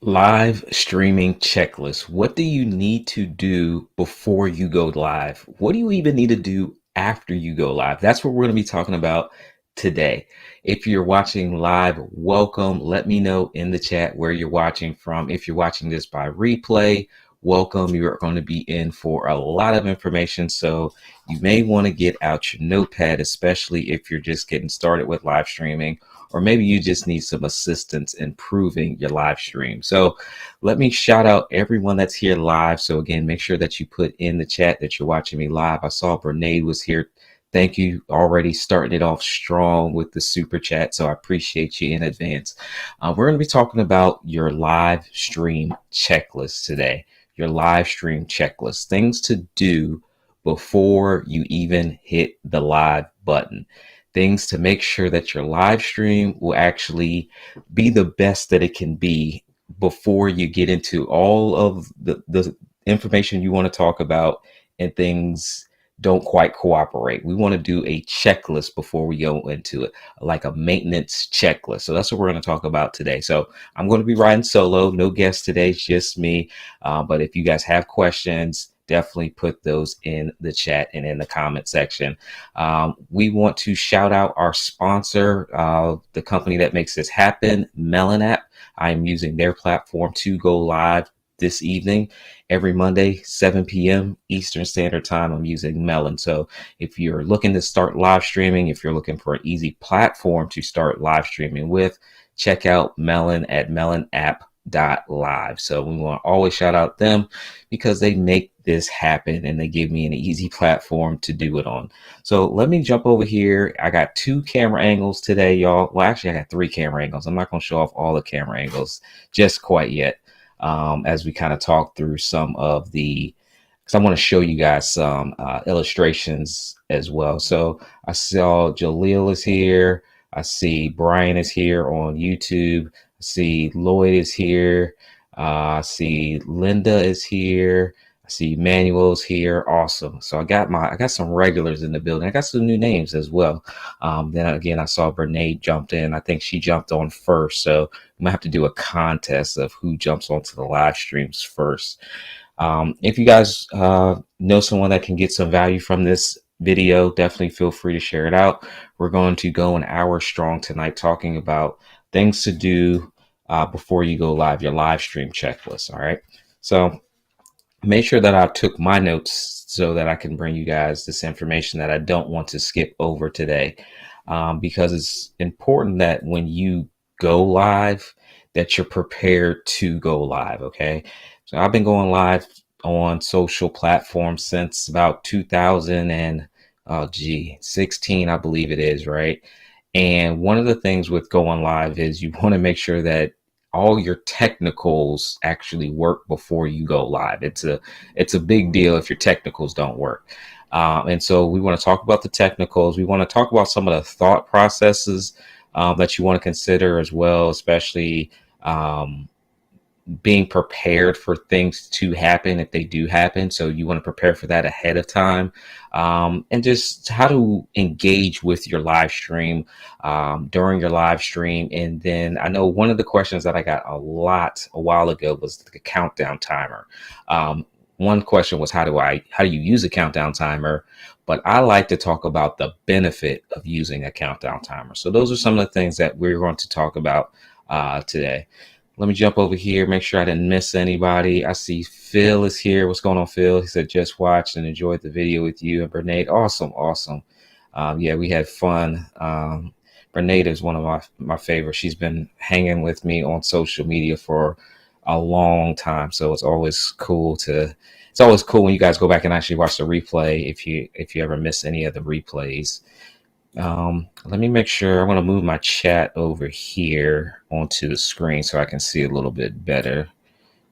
Live streaming checklist. What do you need to do before you go live? What do you even need to do after you go live? That's what we're going to be talking about today. If you're watching live, welcome. Let me know in the chat where you're watching from. If you're watching this by replay, welcome. You're going to be in for a lot of information. So you may want to get out your notepad, especially if you're just getting started with live streaming, or maybe you just need some assistance improving your live stream. So let me shout out everyone that's here live. So again, make sure that you put in the chat that you're watching me live. I saw Bernade was here. Thank you, already starting it off strong with the super chat. So I appreciate you in advance. We're going to be talking about your live stream checklist today. Your live stream checklist, things to do before you even hit the live button, things to make sure that your live stream will actually be the best that it can be before you get into all of the information you want to talk about and things don't quite cooperate. We want to do a checklist before we go into it, like a maintenance checklist. So that's what we're going to talk about today. So I'm going to be riding solo, no guest today, it's just me. But if you guys have questions, definitely put those in the chat and in the comment section. We want to shout out our sponsor, the company that makes this happen, MelonApp. I'm using their platform to go live this evening. Every Monday, 7 p.m. Eastern Standard Time, I'm using Melon. So if you're looking to start live streaming, if you're looking for an easy platform to start live streaming with, check out Melon at melonapp.live. So we want to always shout out them because they make this happen and they give me an easy platform to do it on. So let me jump over here. I got two camera angles today, y'all. Well, actually, I got three camera angles. I'm not going to show off all the camera angles just quite yet, as we kind of talk through some of the, because I want to show you guys some illustrations as well. So I saw Jaleel is here. I see Brian is here on YouTube. I see Lloyd is here. I see Linda is here. I see Manuel's here. Awesome. So I got some regulars in the building. I got some new names as well. Then again, I saw Bernade jumped in. I think she jumped on first. So I'm gonna have to do a contest of who jumps onto the live streams first. If you guys know someone that can get some value from this video, definitely feel free to share it out. We're going to go an hour strong tonight talking about things to do before you go live, your live stream checklist. All right. So make sure that I took my notes so that I can bring you guys this information that I don't want to skip over today, because it's important that when you go live, that you're prepared to go live. Okay. So I've been going live on social platforms since about 2000 and 16, I believe it is, right? And one of the things with going live is you want to make sure that all your technicals actually work before you go live. It's a big deal if your technicals don't work. And so we want to talk about the technicals. We want to talk about some of the thought processes that you want to consider as well, especially being prepared for things to happen if they do happen. So you want to prepare for that ahead of time, and just how to engage with your live stream during your live stream. And then I know one of the questions that I got a lot a while ago was the countdown timer. One question was how do you use a countdown timer? But I like to talk about the benefit of using a countdown timer. So those are some of the things that we're going to talk about today. Let me jump over here, make sure I didn't miss anybody. I see Phil is here. What's going on, Phil? He said, just watched and enjoyed the video with you and Bernade. Awesome, awesome. Yeah, we had fun. Bernade is one of my favorites. She's been hanging with me on social media for a long time. So it's always cool when you guys go back and actually watch the replay if you ever miss any of the replays. Let me make sure. I want to move my chat over here onto the screen so I can see a little bit better.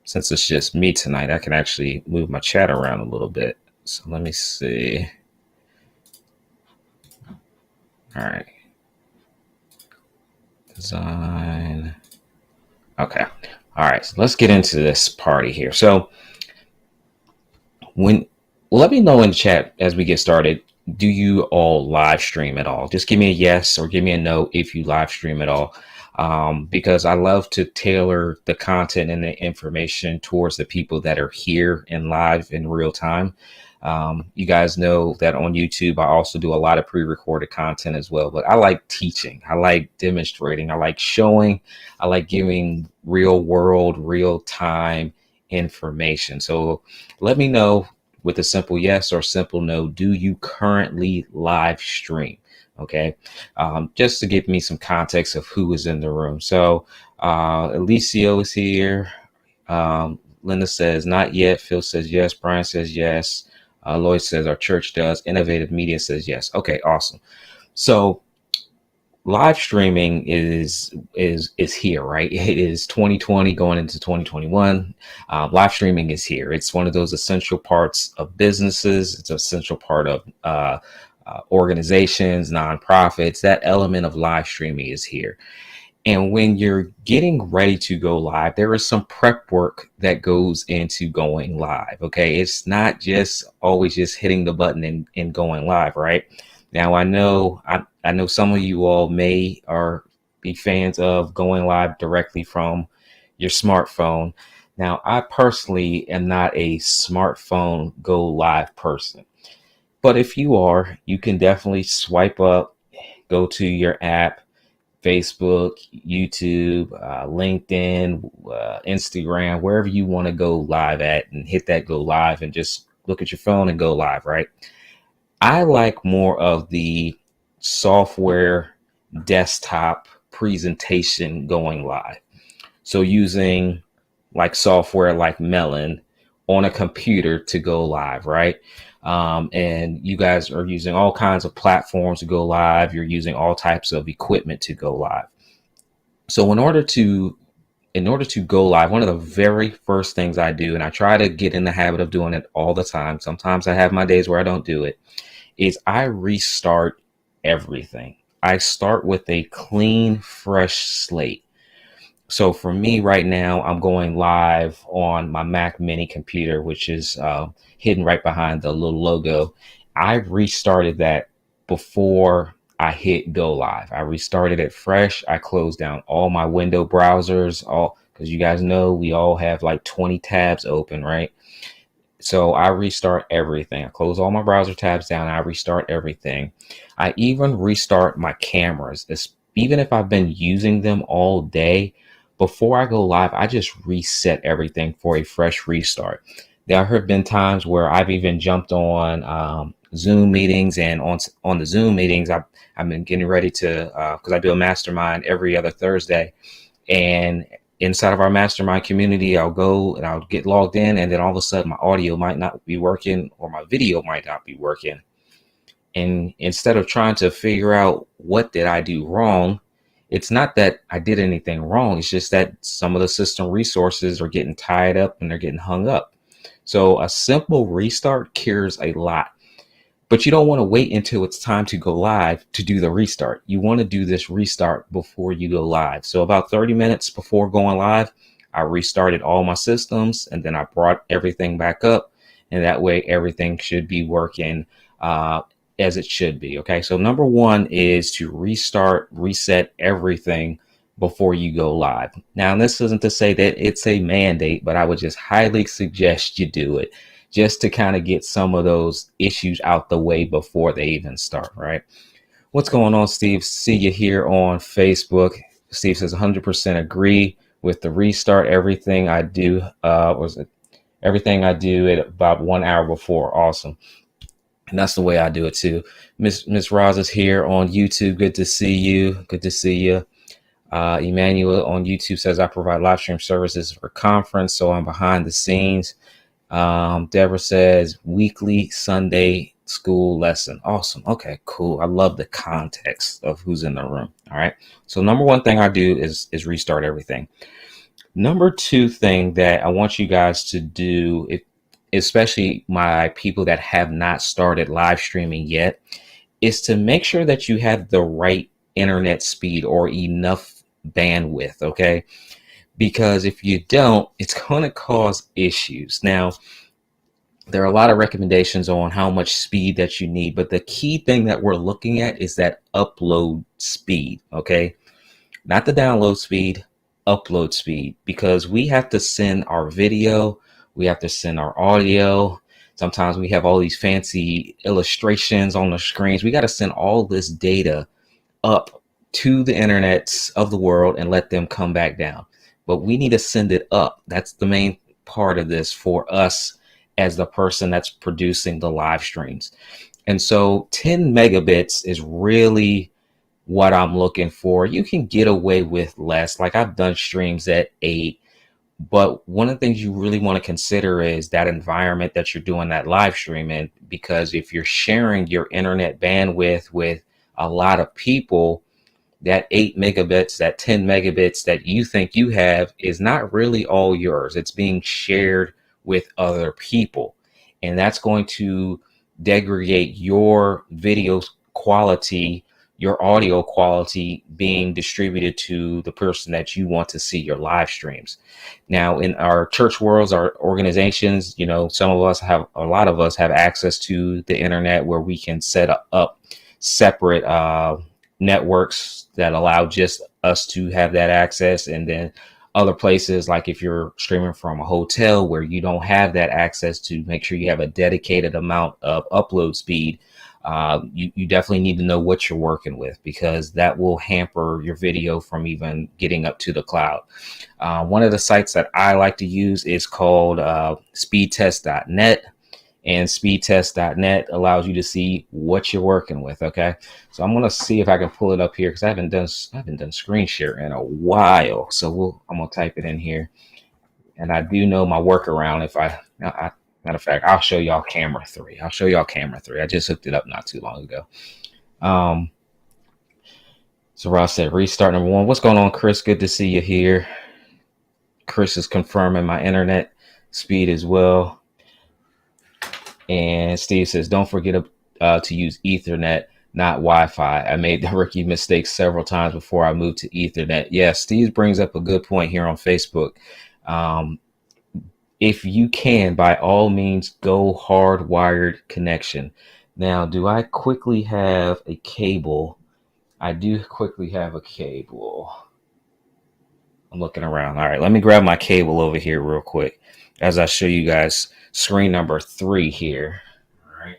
Since it's just me tonight, I can actually move my chat around a little bit. So let me see. All right. Design. Okay. All right. So let's get into this party here. So let me know in the chat as we get started. Do you all live stream at all? Just give me a yes or give me a no if you live stream at all. because I love to tailor the content and the information towards the people that are here and live in real time. You guys know that on YouTube, I also do a lot of pre-recorded content as well, but I like teaching. I like demonstrating. I like showing. I like giving real world, real time information. So let me know with a simple yes or simple no. Do you currently live stream? Okay. Just to give me some context of who is in the room. So Alicio is here. Linda says not yet. Phil says yes. Brian says yes. Lloyd says our church does. Innovative Media says yes. Okay, awesome. So live streaming is here, right? It is 2020 going into 2021. Live streaming is here. It's one of those essential parts of businesses. It's an essential part of organizations, nonprofits. That element of live streaming is here. And when you're getting ready to go live, there is some prep work that goes into going live. Okay. It's not just always just hitting the button and going live, right? Now I know some of you all may or be fans of going live directly from your smartphone. Now, I personally am not a smartphone go live person. But if you are, you can definitely swipe up, go to your app, Facebook, YouTube, LinkedIn, Instagram, wherever you want to go live at, and hit that go live and just look at your phone and go live, right? I like more of the software desktop presentation going live. So using like software like Melon on a computer to go live, right? And you guys are using all kinds of platforms to go live. You're using all types of equipment to go live. So in order to go live, one of the very first things I do, and I try to get in the habit of doing it all the time. Sometimes I have my days where I don't do it, is I restart everything. I start with a clean, fresh slate. So for me right now, I'm going live on my Mac Mini computer, which is hidden right behind the little logo. I restarted that before I hit go live. I restarted it fresh. I closed down all my window browsers, all because you guys know we all have like 20 tabs open, right? So I restart everything. I close all my browser tabs down. I restart everything. I even restart my cameras. Even if I've been using them all day, before I go live, I just reset everything for a fresh restart. There have been times where I've even jumped on Zoom meetings, and on the Zoom meetings, I've been getting ready to, because I do a mastermind every other Thursday. And inside of our mastermind community, I'll go and I'll get logged in, and then all of a sudden my audio might not be working or my video might not be working. And instead of trying to figure out what did I do wrong, it's not that I did anything wrong. It's just that some of the system resources are getting tied up and they're getting hung up. So a simple restart cures a lot. But you don't want to wait until it's time to go live to do the restart. You want to do this restart before you go live. So about 30 minutes before going live, I restarted all my systems, and then I brought everything back up. And that way everything should be working as it should be. Okay. So number one is to reset everything before you go live. Now, this isn't to say that it's a mandate, but I would just highly suggest you do it, just to kind of get some of those issues out the way before they even start, right? What's going on, Steve? See you here on Facebook. Steve says 100% agree with the restart. Everything I do everything I do at about 1 hour before. Awesome. And that's the way I do it too. Miss Roz is here on YouTube. Good to see you. Good to see you. Emmanuel on YouTube says I provide live stream services for conference, so I'm behind the scenes. Deborah says weekly Sunday school lesson. Awesome. Okay, cool. I love the context of who's in the room. All right. So number one thing I do is restart everything. Number two thing that I want you guys to do, especially my people that have not started live streaming yet, is to make sure that you have the right internet speed or enough bandwidth. Okay. Because if you don't, it's going to cause issues. Now, there are a lot of recommendations on how much speed that you need, but the key thing that we're looking at is that upload speed. Okay. not the download speed, upload speed, because we have to send our video, we have to send our audio. Sometimes we have all these fancy illustrations on the screens. We got to send all this data up to the internets of the world and let them come back down. But we need to send it up. That's the main part of this for us as the person that's producing the live streams. And so 10 megabits is really what I'm looking for. You can get away with less. Like I've done streams at 8, but one of the things you really want to consider is that environment that you're doing that live stream in, because if you're sharing your internet bandwidth with a lot of people, that 8 megabits, that 10 megabits that you think you have is not really all yours. It's being shared with other people. And that's going to degrade your video quality, your audio quality being distributed to the person that you want to see your live streams. Now, in our church worlds, our organizations, you know, a lot of us have access to the internet where we can set up separate networks that allow just us to have that access. And then other places, like if you're streaming from a hotel where you don't have that access, to make sure you have a dedicated amount of upload speed, you definitely need to know what you're working with, because that will hamper your video from even getting up to the cloud. One of the sites that I like to use is called speedtest.net. And speedtest.net allows you to see what you're working with. Okay, so I'm gonna see if I can pull it up here, because I haven't done screen share in a while. So I'm gonna type it in here, and I do know my workaround. Matter of fact, I'll show y'all camera 3. I just hooked it up not too long ago. So Ross said restart number 1. What's going on, Chris? Good to see you here. Chris is confirming my internet speed as well. And Steve says, don't forget to use Ethernet, not Wi-Fi. I made the rookie mistake several times before I moved to Ethernet. Yeah, Steve brings up a good point here on Facebook. If you can, by all means, go hardwired connection. Now, do I quickly have a cable? I do quickly have a cable. I'm looking around. All right, let me grab my cable over here real quick as I show you guys screen number 3 here. All right.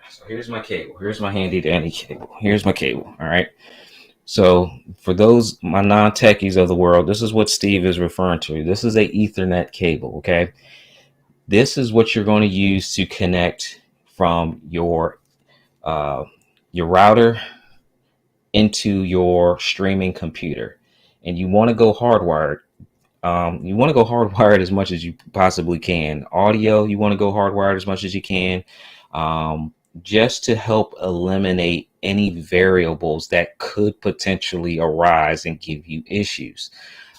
So here's my cable. Here's my handy dandy cable. Here's my cable. All right. So for those, my non-techies of the world, this is what Steve is referring to. This is a Ethernet cable. Okay. This is what you're going to use to connect from your router into your streaming computer. And you want to go hardwired. You want to go hardwired as much as you possibly can. Audio, you want to go hardwired as much as you can, just to help eliminate any variables that could potentially arise and give you issues.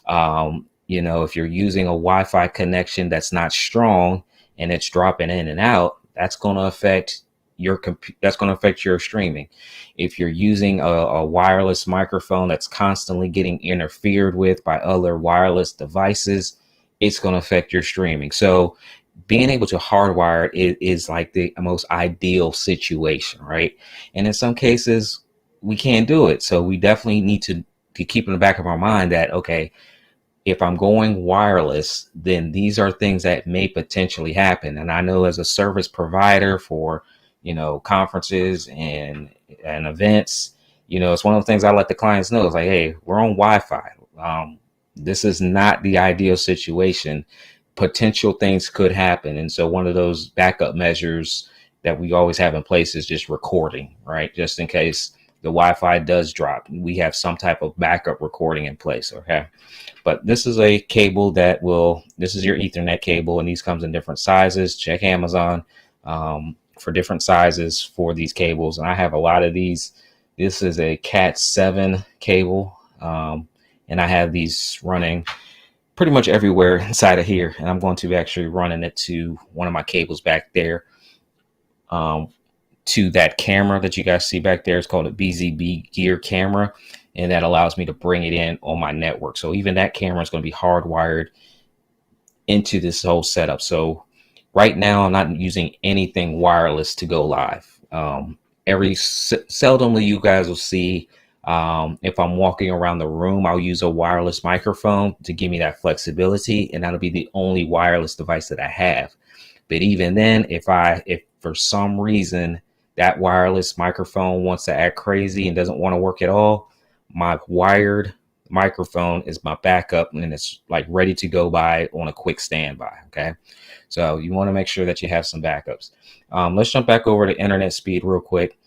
You know, if you're using a Wi-Fi connection that's not strong and it's dropping in and out, that's going to affect your streaming. If you're using a wireless microphone that's constantly getting interfered with by other wireless devices, it's going to affect your streaming. So being able to hardwire it is like the most ideal situation, right? And in some cases, we can't do it. So we definitely need to keep in the back of our mind that, okay, if I'm going wireless, then these are things that may potentially happen. And I know as a service provider for, you know, conferences and events, you know, it's one of the things I let the clients know. It's like, hey, we're on Wi-Fi. This is not the ideal situation. Potential things could happen. And so one of those backup measures that we always have in place is just recording, right? Just in case the Wi-Fi does drop, we have some type of backup recording in place. Okay. But this is a cable this is your Ethernet cable, and these comes in different sizes. Check Amazon for different sizes for these cables. And I have a lot of these. This is a Cat 7 cable. And I have these running pretty much everywhere inside of here. And I'm going to be actually running it to one of my cables back there, to that camera that you guys see back there. It's called a BZB Gear camera. And that allows me to bring it in on my network. So even that camera is going to be hardwired into this whole setup. So right now I'm not using anything wireless to go live. seldomly you guys will see. If I'm walking around the room, I'll use a wireless microphone to give me that flexibility, and that'll be the only wireless device that I have. But even then, if for some reason that wireless microphone wants to act crazy and doesn't want to work at all, my wired microphone is my backup, and it's like ready to go by on a quick standby. Okay. So you want to make sure that you have some backups. Let's jump back over to internet speed real quick.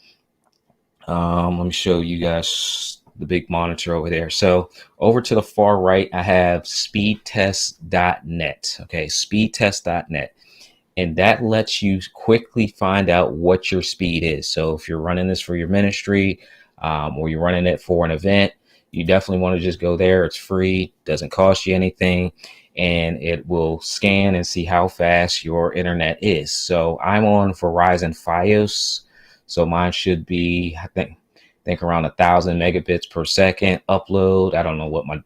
Let me show you guys the big monitor over there. So over to the far right, I have speedtest.net. Okay, speedtest.net. And that lets you quickly find out what your speed is. So if you're running this for your ministry, or you're running it for an event, you definitely want to just go there. It's free, doesn't cost you anything, and it will scan and see how fast your internet is. So I'm on Verizon Fios, so mine should be, I think around 1,000 megabits per second upload. I don't know what my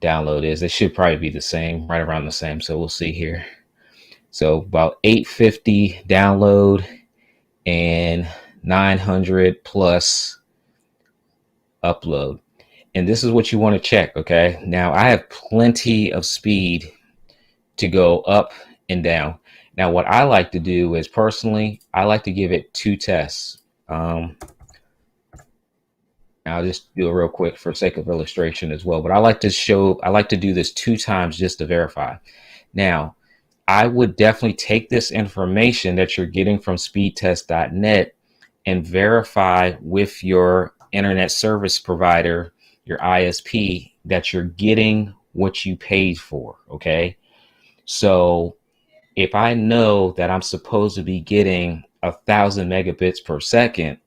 download is. It should probably be the same, right around the same. So we'll see here. So about 850 download and 900 plus upload. And this is what you want to check. Okay. Now I have plenty of speed to go up and down. Now, what I like to do is personally, I like to give it 2 tests. I'll just do it real quick for sake of illustration as well. But I like to do this 2 times just to verify. Now, I would definitely take this information that you're getting from speedtest.net and verify with your internet service provider, your ISP, that you're getting what you paid for. Okay. So if I know that I'm supposed to be getting 1,000 megabits per second,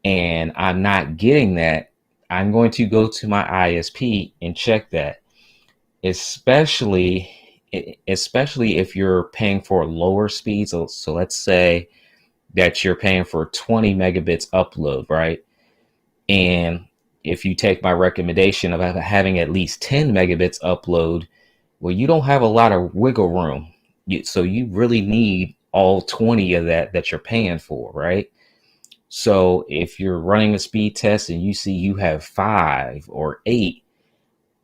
and I'm not getting that, I'm going to go to my ISP and check that, especially if you're paying for lower speeds. So let's say that you're paying for 20 megabits upload, right? And if you take my recommendation of having at least 10 megabits upload, well, you don't have a lot of wiggle room. So you really need all 20 of that you're paying for, right? So if you're running a speed test and you see you have 5 or 8,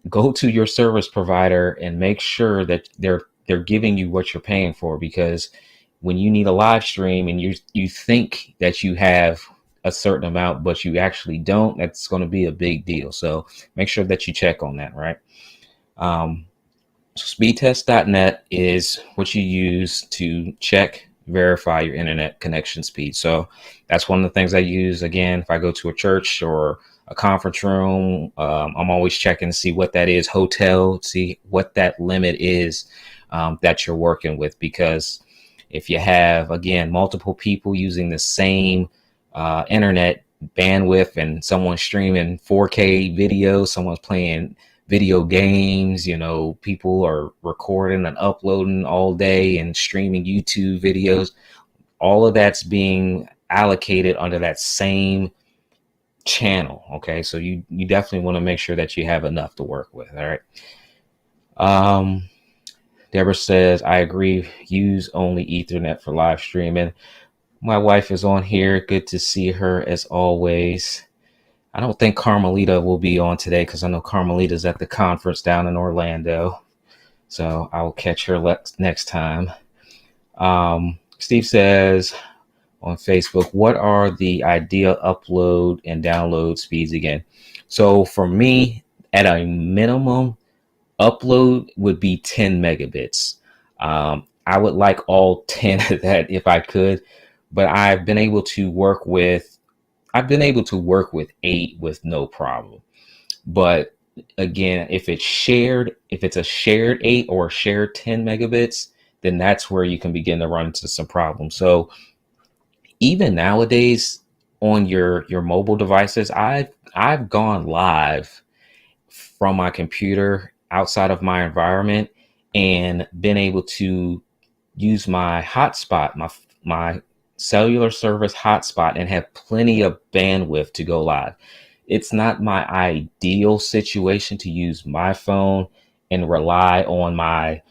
go to your service provider and make sure that they're giving you what you're paying for. Because when you need a live stream and you think that you have a certain amount, but you actually don't, that's going to be a big deal. So make sure that you check on that, right? So speedtest.net is what you use to verify your internet connection speed. So that's one of the things I use. Again, if I go to a church or a conference room, I'm always checking to see what that is. Hotel, see what that limit is that you're working with. Because if you have, again, multiple people using the same internet bandwidth, and someone's streaming 4K video, someone's playing video games, people are recording and uploading all day and streaming YouTube videos, all of that's being allocated under that same channel. Okay. So you definitely want to make sure that you have enough to work with. All right. Deborah says, I agree. Use only Ethernet for live streaming. My wife is on here. Good to see her as always. I don't think Carmelita will be on today because I know Carmelita's at the conference down in Orlando. So I will catch her next time. Steve says on Facebook, what are the ideal upload and download speeds again? So for me, at a minimum, upload would be 10 megabits. I would like all 10 of that if I could, but I've been able to work with 8 with no problem. But again, if it's a shared 8 or a shared 10 megabits, then that's where you can begin to run into some problems. So even nowadays on your mobile devices, I've gone live from my computer outside of my environment and been able to use my hotspot, my cellular service hotspot, and have plenty of bandwidth to go live. It's not my ideal situation to use my phone and rely on my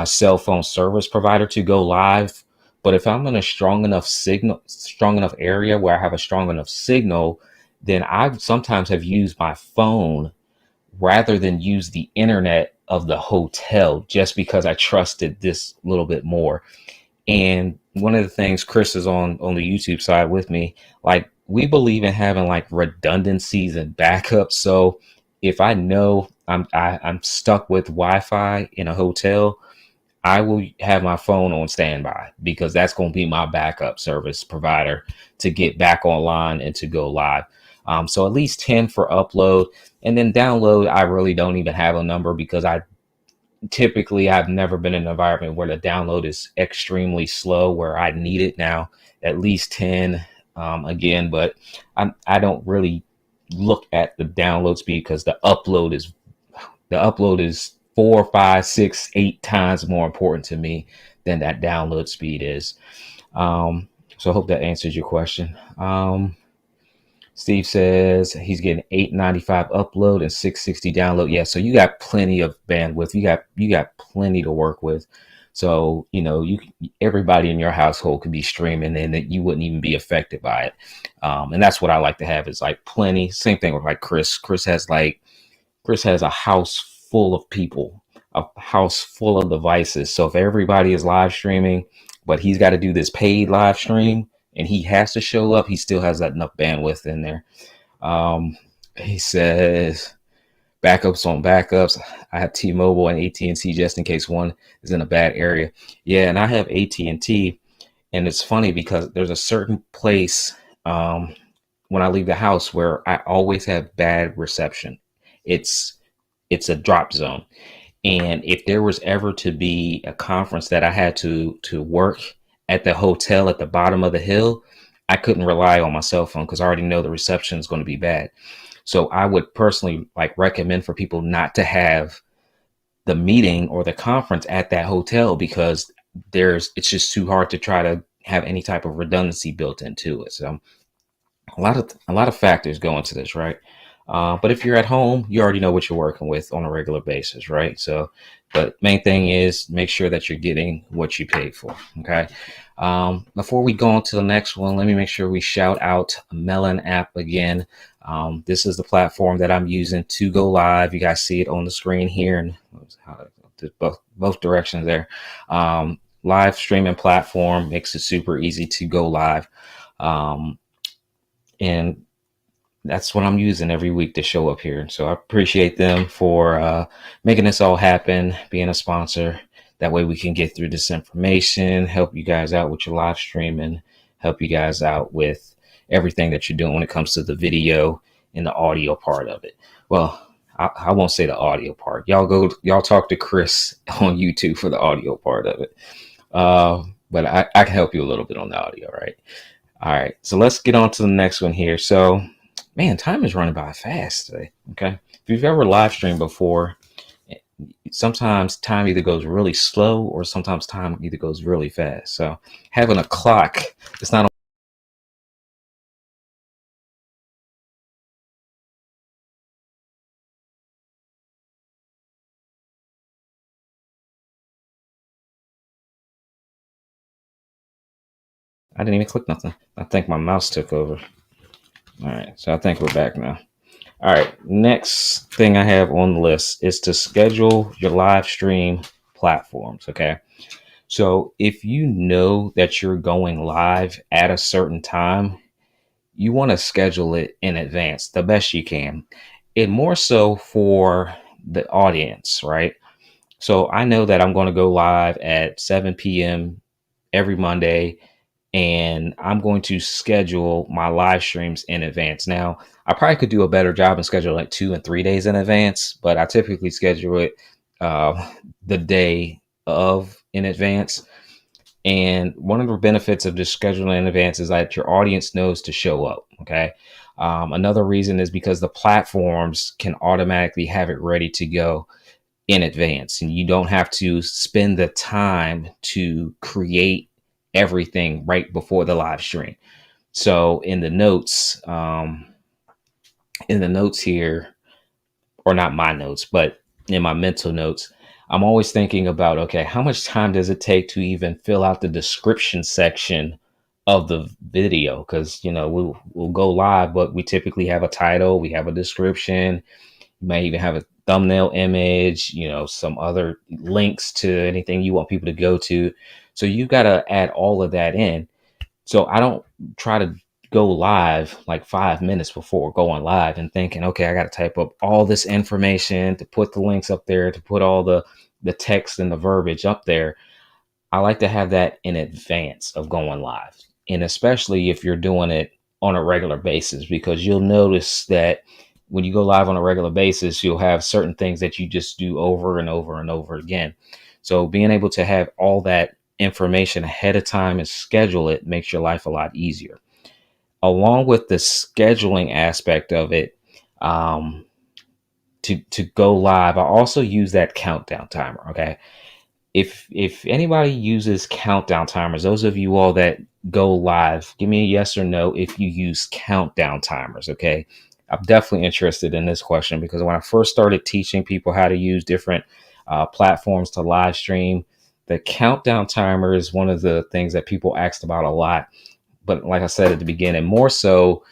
cell phone service provider to go live, But if I'm in a strong enough area where I have a strong enough signal, then I sometimes have used my phone rather than use the internet of the hotel just because I trusted this little bit more. And one of the things, Chris is on the YouTube side with me, like we believe in having like redundancies and backups. So if I know I'm stuck with Wi-Fi in a hotel, I will have my phone on standby because that's going to be my backup service provider to get back online and to go live. So at least 10 for upload, and then download. I really don't even have a number because I've never been in an environment where the download is extremely slow where I need it now. At least 10 again, but I don't really look at the download speed because the upload is 4, 5, 6, 8 times more important to me than that download speed is. So I hope that answers your question. Steve says he's getting 895 upload and 660 download. Yeah, so you got plenty of bandwidth. You got plenty to work with. So everybody in your household could be streaming, and that you wouldn't even be affected by it. And that's what I like to have is like plenty. Same thing with like Chris. Chris has a house full of people, a house full of devices. So if everybody is live streaming, but he's got to do this paid live stream and he has to show up, he still has that enough bandwidth in there. He says backups on backups. I have T-Mobile and AT&T just in case one is in a bad area. Yeah, and I have AT&T, and it's funny because there's a certain place when I leave the house where I always have bad reception. It's it's a drop zone. And if there was ever to be a conference that I had to work at the hotel at the bottom of the hill, I couldn't rely on my cell phone because I already know the reception is going to be bad. So I would personally like recommend for people not to have the meeting or the conference at that hotel because it's just too hard to try to have any type of redundancy built into it. So a lot of factors go into this, right? But if you're at home, you already know what you're working with on a regular basis, right? So, but main thing is make sure that you're getting what you paid for. Okay. Before we go on to the next one, let me make sure we shout out MelonApp again. This is the platform that I'm using to go live. You guys see it on the screen here, and both directions there. Live streaming platform makes it super easy to go live. And that's what I'm using every week to show up here. So I appreciate them for making this all happen, being a sponsor. That way we can get through this information, help you guys out with your live streaming, help you guys out with everything that you're doing when it comes to the video and the audio part of it. Well, I won't say the audio part. Y'all talk to Chris on YouTube for the audio part of it. But I can help you a little bit on the audio, right? All right, so let's get on to the next one here. So, man, time is running by fast today. Okay, if you've ever live streamed before, sometimes time either goes really slow or sometimes time either goes really fast. So, having a clock, it's not. I didn't even click nothing. I think my mouse took over. All right, so I think we're back now. All right, next thing I have on the list is to schedule your live stream platforms. Okay. So if you know that you're going live at a certain time, you want to schedule it in advance the best you can. And more so for the audience, right? So I know that I'm going to go live at 7 p.m. every Monday, and I'm going to schedule my live streams in advance. Now, I probably could do a better job and schedule like 2 and 3 days in advance, but I typically schedule it the day of in advance. And one of the benefits of just scheduling in advance is that your audience knows to show up. Okay. Another reason is because the platforms can automatically have it ready to go in advance, and you don't have to spend the time to create everything right before the live stream. So in the notes here, or not my notes, but in my mental notes, I'm always thinking about, okay, how much time does it take to even fill out the description section of the video? Because, we'll go live, but we typically have a title, we have a description, you may even have a thumbnail image, some other links to anything you want people to go to. So you've got to add all of that in. So I don't try to go live like 5 minutes before going live and thinking, okay, I got to type up all this information to put the links up there, to put all the text and the verbiage up there. I like to have that in advance of going live. And especially if you're doing it on a regular basis, because you'll notice that when you go live on a regular basis, you'll have certain things that you just do over and over and over again. So being able to have all that information ahead of time and schedule it makes your life a lot easier. Along with the scheduling aspect of it, to go live, I also use that countdown timer. Okay, if anybody uses countdown timers, those of you all that go live, give me a yes or no if you use countdown timers. Okay, I'm definitely interested in this question, because when I first started teaching people how to use different platforms to live stream, the countdown timer is one of the things that people asked about a lot. But like I said at the beginning, more so,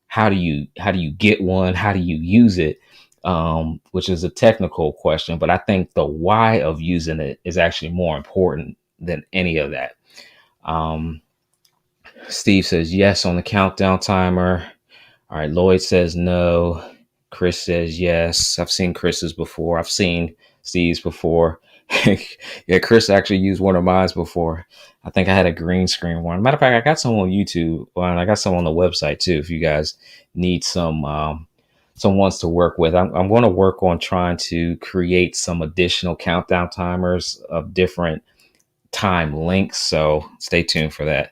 how do you get one? How do you use it? Which is a technical question, but I think the why of using it is actually more important than any of that. Um, Steve says yes on the countdown timer. All right, Lloyd says no. Chris says yes. I've seen Chris's before. I've seen Steve's before. Yeah, Chris actually used one of mine before. I think I had a green screen one. Matter of fact, I got some on YouTube, and I got some on the website too. If you guys need some ones to work with, I'm going to work on trying to create some additional countdown timers of different time links. So stay tuned for that.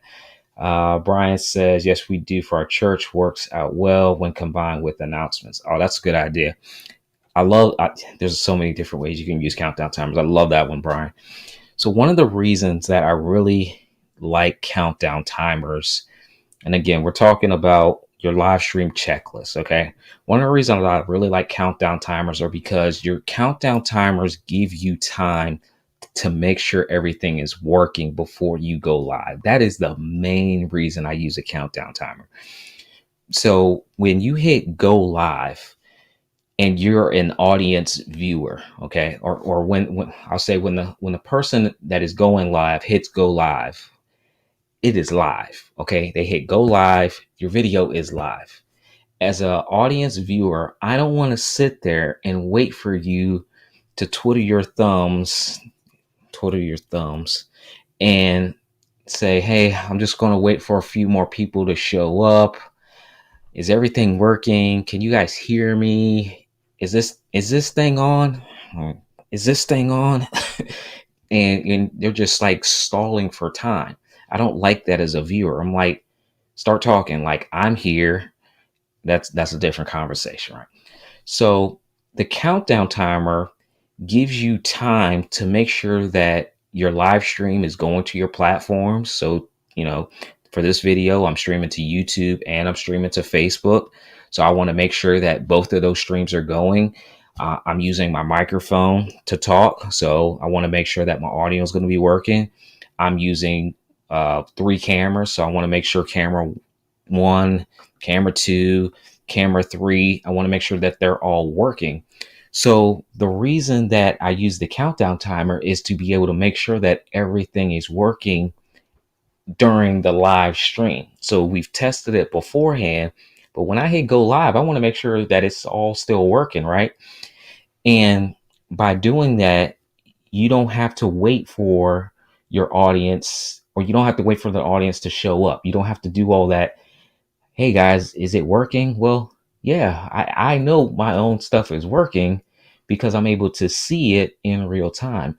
Brian says, yes, we do for our church. Works out well when combined with announcements. Oh, that's a good idea. There's so many different ways you can use countdown timers. I love that one, Brian. So one of the reasons that I really like countdown timers, and again, we're talking about your live stream checklist. Okay. One of the reasons I really like countdown timers are because your countdown timers give you time to make sure everything is working before you go live. That is the main reason I use a countdown timer. So when you hit go live and you're an audience viewer, okay, or when I'll say when the person that is going live hits go live, it is live. Okay, they hit go live, your video is live. As an audience viewer, I don't want to sit there and wait for you to twiddle your thumbs and say, hey, I'm just going to wait for a few more people to show up. Is everything working? Can you guys hear me? Is this thing on? Is this thing on? and they're just like stalling for time. I don't like that as a viewer. I'm like, start talking, like I'm here. That's a different conversation, right? So the countdown timer gives you time to make sure that your live stream is going to your platforms. So, for this video, I'm streaming to YouTube and I'm streaming to Facebook. So I want to make sure that both of those streams are going. I'm using my microphone to talk. So I want to make sure that my audio is going to be working. I'm using 3 cameras. So I want to make sure camera 1, camera 2, camera 3, I want to make sure that they're all working. So the reason that I use the countdown timer is to be able to make sure that everything is working during the live stream. So we've tested it beforehand, but when I hit go live, I want to make sure that it's all still working, right? And by doing that, you don't have to wait for your audience, or you don't have to wait for the audience to show up. You don't have to do all that. Hey guys, is it working? Well, yeah, I know my own stuff is working because I'm able to see it in real time.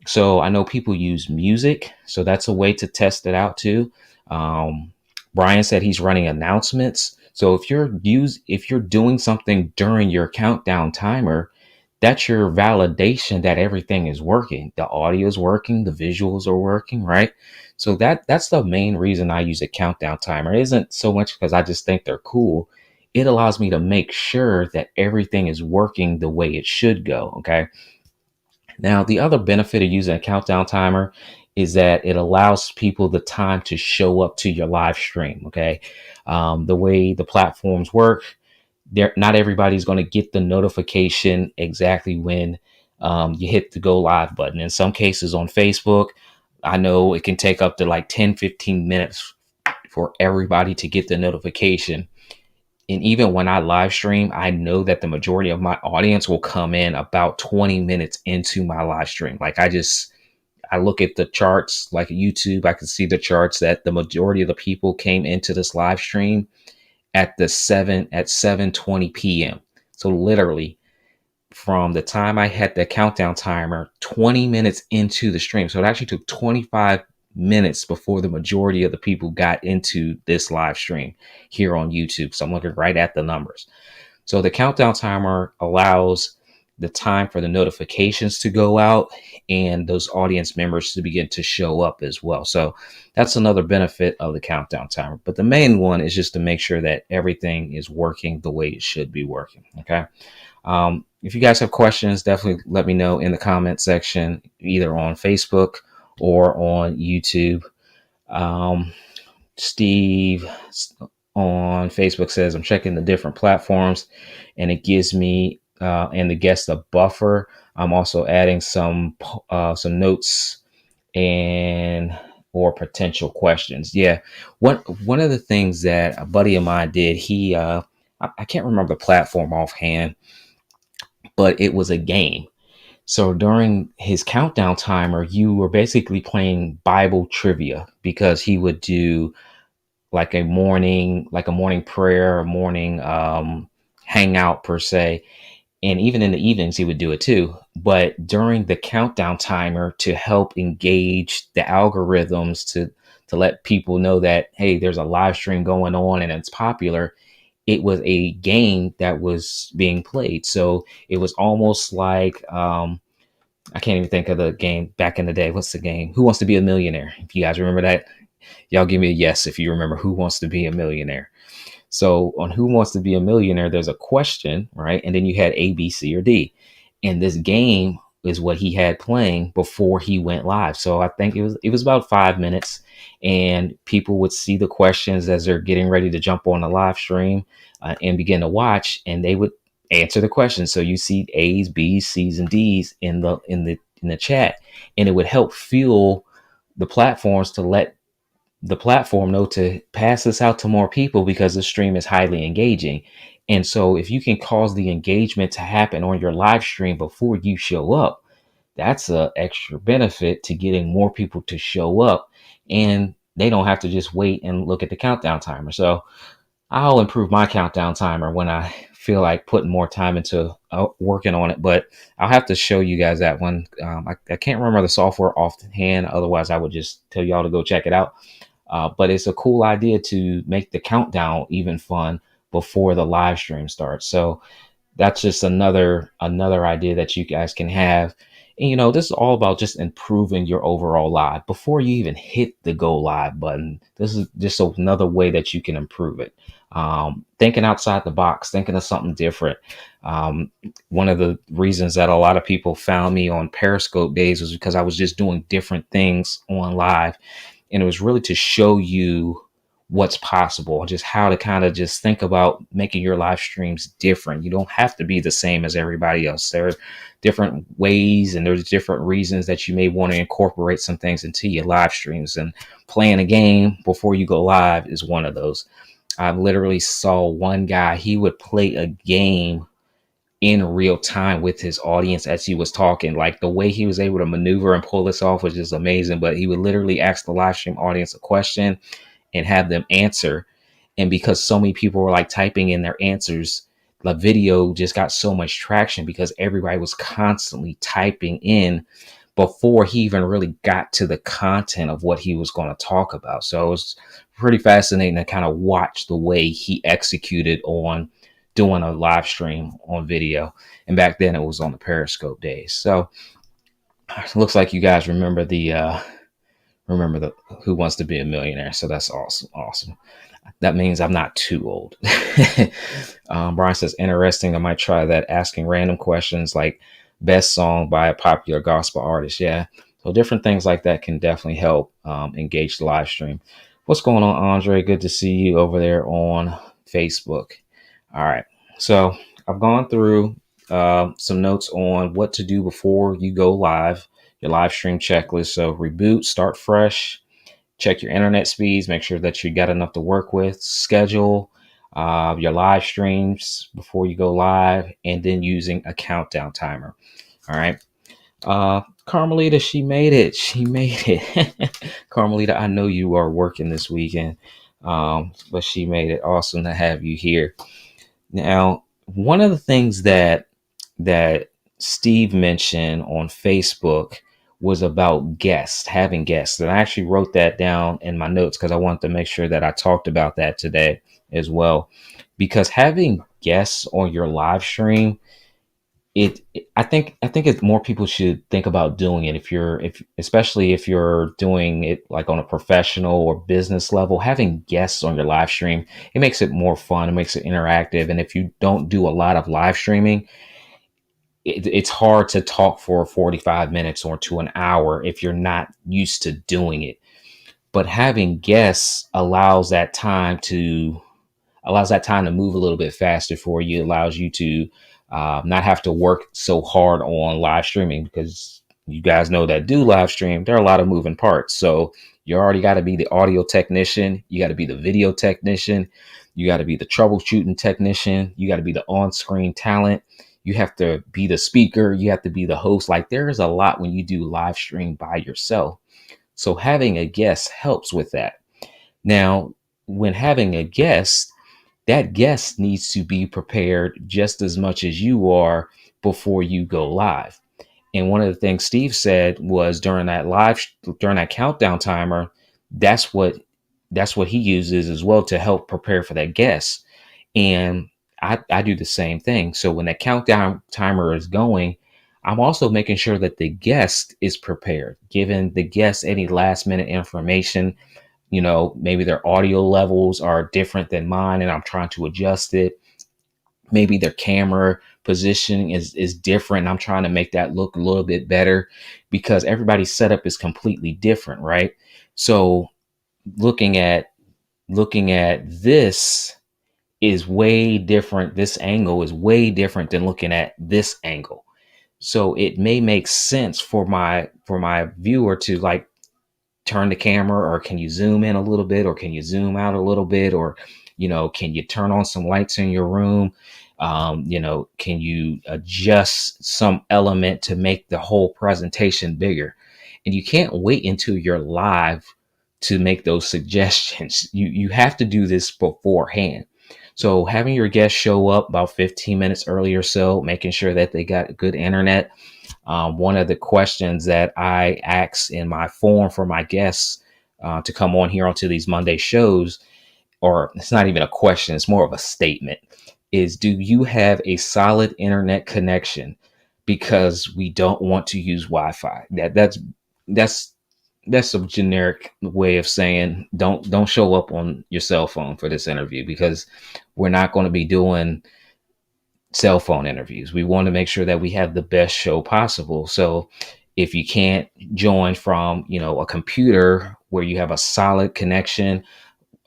So I know people use music, so that's a way to test it out too. Brian said he's running announcements. So if you're doing something during your countdown timer, that's your validation that everything is working. The audio is working, the visuals are working, right? So that's the main reason I use a countdown timer. It isn't so much because I just think they're cool. It allows me to make sure that everything is working the way it should go. Okay. Now, the other benefit of using a countdown timer is that it allows people the time to show up to your live stream. Okay. The way the platforms work, there, not everybody's going to get the notification exactly when you hit the go live button. In some cases on Facebook, I know it can take up to like 10-15 minutes for everybody to get the notification. And even when I live stream, I know that the majority of my audience will come in about 20 minutes into my live stream. Like I look at the charts like YouTube, I can see the charts that the majority of the people came into this live stream at 7:20 p.m. So literally from the time I had the countdown timer, 20 minutes into the stream. So it actually took 25 minutes before the majority of the people got into this live stream here on YouTube. So I'm looking right at the numbers. So the countdown timer allows the time for the notifications to go out and those audience members to begin to show up as well. So that's another benefit of the countdown timer. But the main one is just to make sure that everything is working the way it should be working. Okay. If you guys have questions, definitely let me know in the comment section, either on Facebook or on YouTube. Steve on Facebook says, I'm checking the different platforms and it gives me and the guest a buffer. I'm also adding some notes and or potential questions. Yeah. One of the things that a buddy of mine did, I can't remember the platform offhand, but it was a game. So during his countdown timer, you were basically playing Bible trivia because he would do like a morning prayer, a morning hangout per se. And even in the evenings, he would do it too. But during the countdown timer, to help engage the algorithms to let people know that, hey, there's a live stream going on and it's popular, it was a game that was being played. So it was almost like, I can't even think of the game back in the day. What's the game? Who Wants to Be a Millionaire? If you guys remember that, y'all give me a yes if you remember Who Wants to Be a Millionaire. So on Who Wants to Be a Millionaire, there's a question, right? And then you had A, B, C, or D. And this game is what he had playing before he went live. So I think it was about 5 minutes, and people would see the questions as they're getting ready to jump on the live stream and begin to watch, and they would answer the questions. So you see A's, B's, C's, and D's in the chat, and it would help fuel the platforms to let the platform know to pass this out to more people because the stream is highly engaging. And so if you can cause the engagement to happen on your live stream before you show up, that's a extra benefit to getting more people to show up, and they don't have to just wait and look at the countdown timer. So I'll improve my countdown timer when I feel like putting more time into working on it, but I'll have to show you guys that one. I can't remember the software offhand. Otherwise I would just tell y'all to go check it out. But it's a cool idea to make the countdown even fun before the live stream starts. So that's just another idea that you guys can have. And this is all about just improving your overall live before you even hit the go live button. This is just another way that you can improve it. Thinking outside the box, thinking of something different. One of the reasons that a lot of people found me on Periscope days was because I was just doing different things on live. And it was really to show you what's possible, just how to kind of just think about making your live streams different. You don't have to be the same as everybody else. There are different ways and there's different reasons that you may want to incorporate some things into your live streams, and playing a game before you go live is one of those. I literally saw one guy, he would play a game in real time with his audience as he was talking. Like the way he was able to maneuver and pull this off was just amazing. But he would literally ask the live stream audience a question and have them answer. And because so many people were like typing in their answers, the video just got so much traction because everybody was constantly typing in before he even really got to the content of what he was going to talk about. So it was pretty fascinating to kind of watch the way he executed on doing a live stream on video. And back then it was on the Periscope days. So it looks like you guys remember the Who Wants to Be a Millionaire. So that's awesome. That means I'm not too old. Brian says, interesting. I might try that, asking random questions like best song by a popular gospel artist. Yeah. So different things like that can definitely help engage the live stream. What's going on, Andre? Good to see you over there on Facebook. All right. So I've gone through some notes on what to do before you go live, your live stream checklist. So reboot, start fresh, check your internet speeds, make sure that you got enough to work with, schedule your live streams before you go live, and then using a countdown timer. All right. Carmelita, she made it. She made it. Carmelita, I know you are working this weekend, but she made it. Awesome to have you here. Now, one of the things that Steve mentioned on Facebook was about guests, having guests. And I actually wrote that down in my notes because I wanted to make sure that I talked about that today as well. Because having guests on your live stream, I think it's more people should think about doing it if especially if you're doing it like on a professional or business level. Having guests on your live stream, it makes it more fun, it makes it interactive. And if you don't do a lot of live streaming, it's hard to talk for 45 minutes or to an hour if you're not used to doing it. But having guests allows that time to move a little bit faster for you. It allows you to not have to work so hard on live streaming, because you guys know that do live stream, there are a lot of moving parts. So you already got to be the audio technician, you got to be the video technician, you got to be the troubleshooting technician, you got to be the on-screen talent, you have to be the speaker, you have to be the host. Like, there is a lot when you do live stream by yourself. So having a guest helps with that. Now, when having a guest, that guest needs to be prepared just as much as you are before you go live. And one of the things Steve said was during that countdown timer, that's what he uses as well to help prepare for that guest. And I do the same thing. So when that countdown timer is going, I'm also making sure that the guest is prepared, giving the guest any last minute information. Maybe their audio levels are different than mine and I'm trying to adjust it. Maybe their camera positioning is different. I'm trying to make that look a little bit better because everybody's setup is completely different, right? So looking at this is way different. This angle is way different than looking at this angle. So it may make sense for my viewer to like turn the camera, or can you zoom in a little bit, or can you zoom out a little bit, or can you turn on some lights in your room, can you adjust some element to make the whole presentation bigger. And you can't wait until you're live to make those suggestions. You have to do this beforehand. So having your guests show up about 15 minutes early or so, making sure that they got good internet. One of the questions that I ask in my form for my guests to come on here onto these Monday shows, or it's not even a question, it's more of a statement, is do you have a solid internet connection? Because we don't want to use Wi-Fi. That's a generic way of saying don't show up on your cell phone for this interview, because we're not going to be doing cell phone interviews. We want to make sure that we have the best show possible. So if you can't join from, a computer where you have a solid connection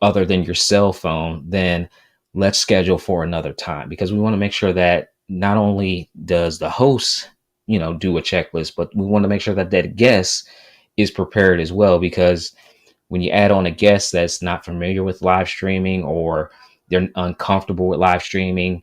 other than your cell phone, then let's schedule for another time, because we want to make sure that not only does the host, do a checklist, but we want to make sure that that guest is prepared as well. Because when you add on a guest that's not familiar with live streaming, or they're uncomfortable with live streaming,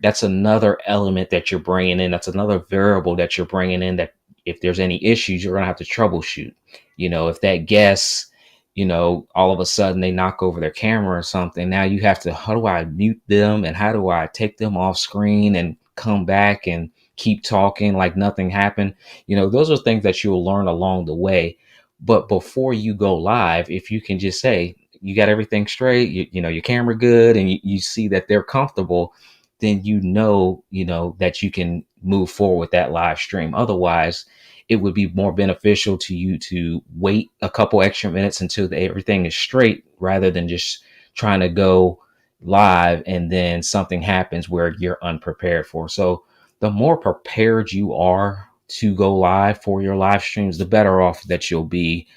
that's another element that you're bringing in. That's another variable that you're bringing in, that if there's any issues, you're going to have to troubleshoot. If that guest, all of a sudden they knock over their camera or something, now you have to, how do I mute them, and how do I take them off screen and come back and keep talking like nothing happened? Those are things that you'll learn along the way. But before you go live, if you can just say, you got everything straight, your camera good, and you see that they're comfortable, then that you can move forward with that live stream. Otherwise, it would be more beneficial to you to wait a couple extra minutes until everything is straight, rather than just trying to go live and then something happens where you're unprepared for. So the more prepared you are to go live for your live streams, the better off that you'll be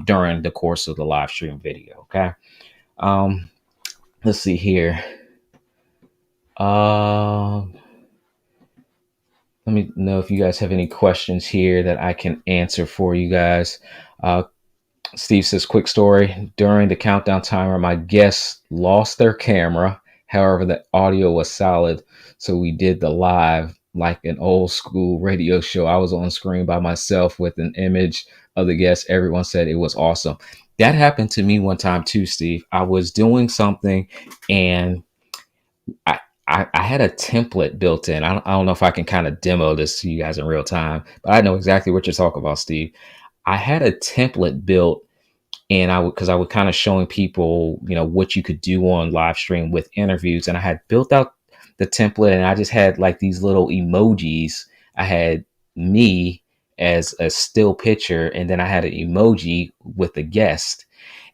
during the course of the live stream video. Okay. Um, let's see here. Uh, let me know if you guys have any questions here that I can answer for you guys. Uh, Steve says, quick story. During the countdown timer, my guests lost their camera. However, the audio was solid. So we did the live like an old school radio show. I was on screen by myself with an image of the guests. Everyone said it was awesome. That happened to me one time too, Steve. I was doing something and I, I had a template built in. I don't know if I can kind of demo this to you guys in real time, but I know exactly what you're talking about, Steve. I had a template built and because I would kind of showing people, what you could do on live stream with interviews. And I had built out the template and I just had like these little emojis. I had me as a still picture, and then I had an emoji with the guest.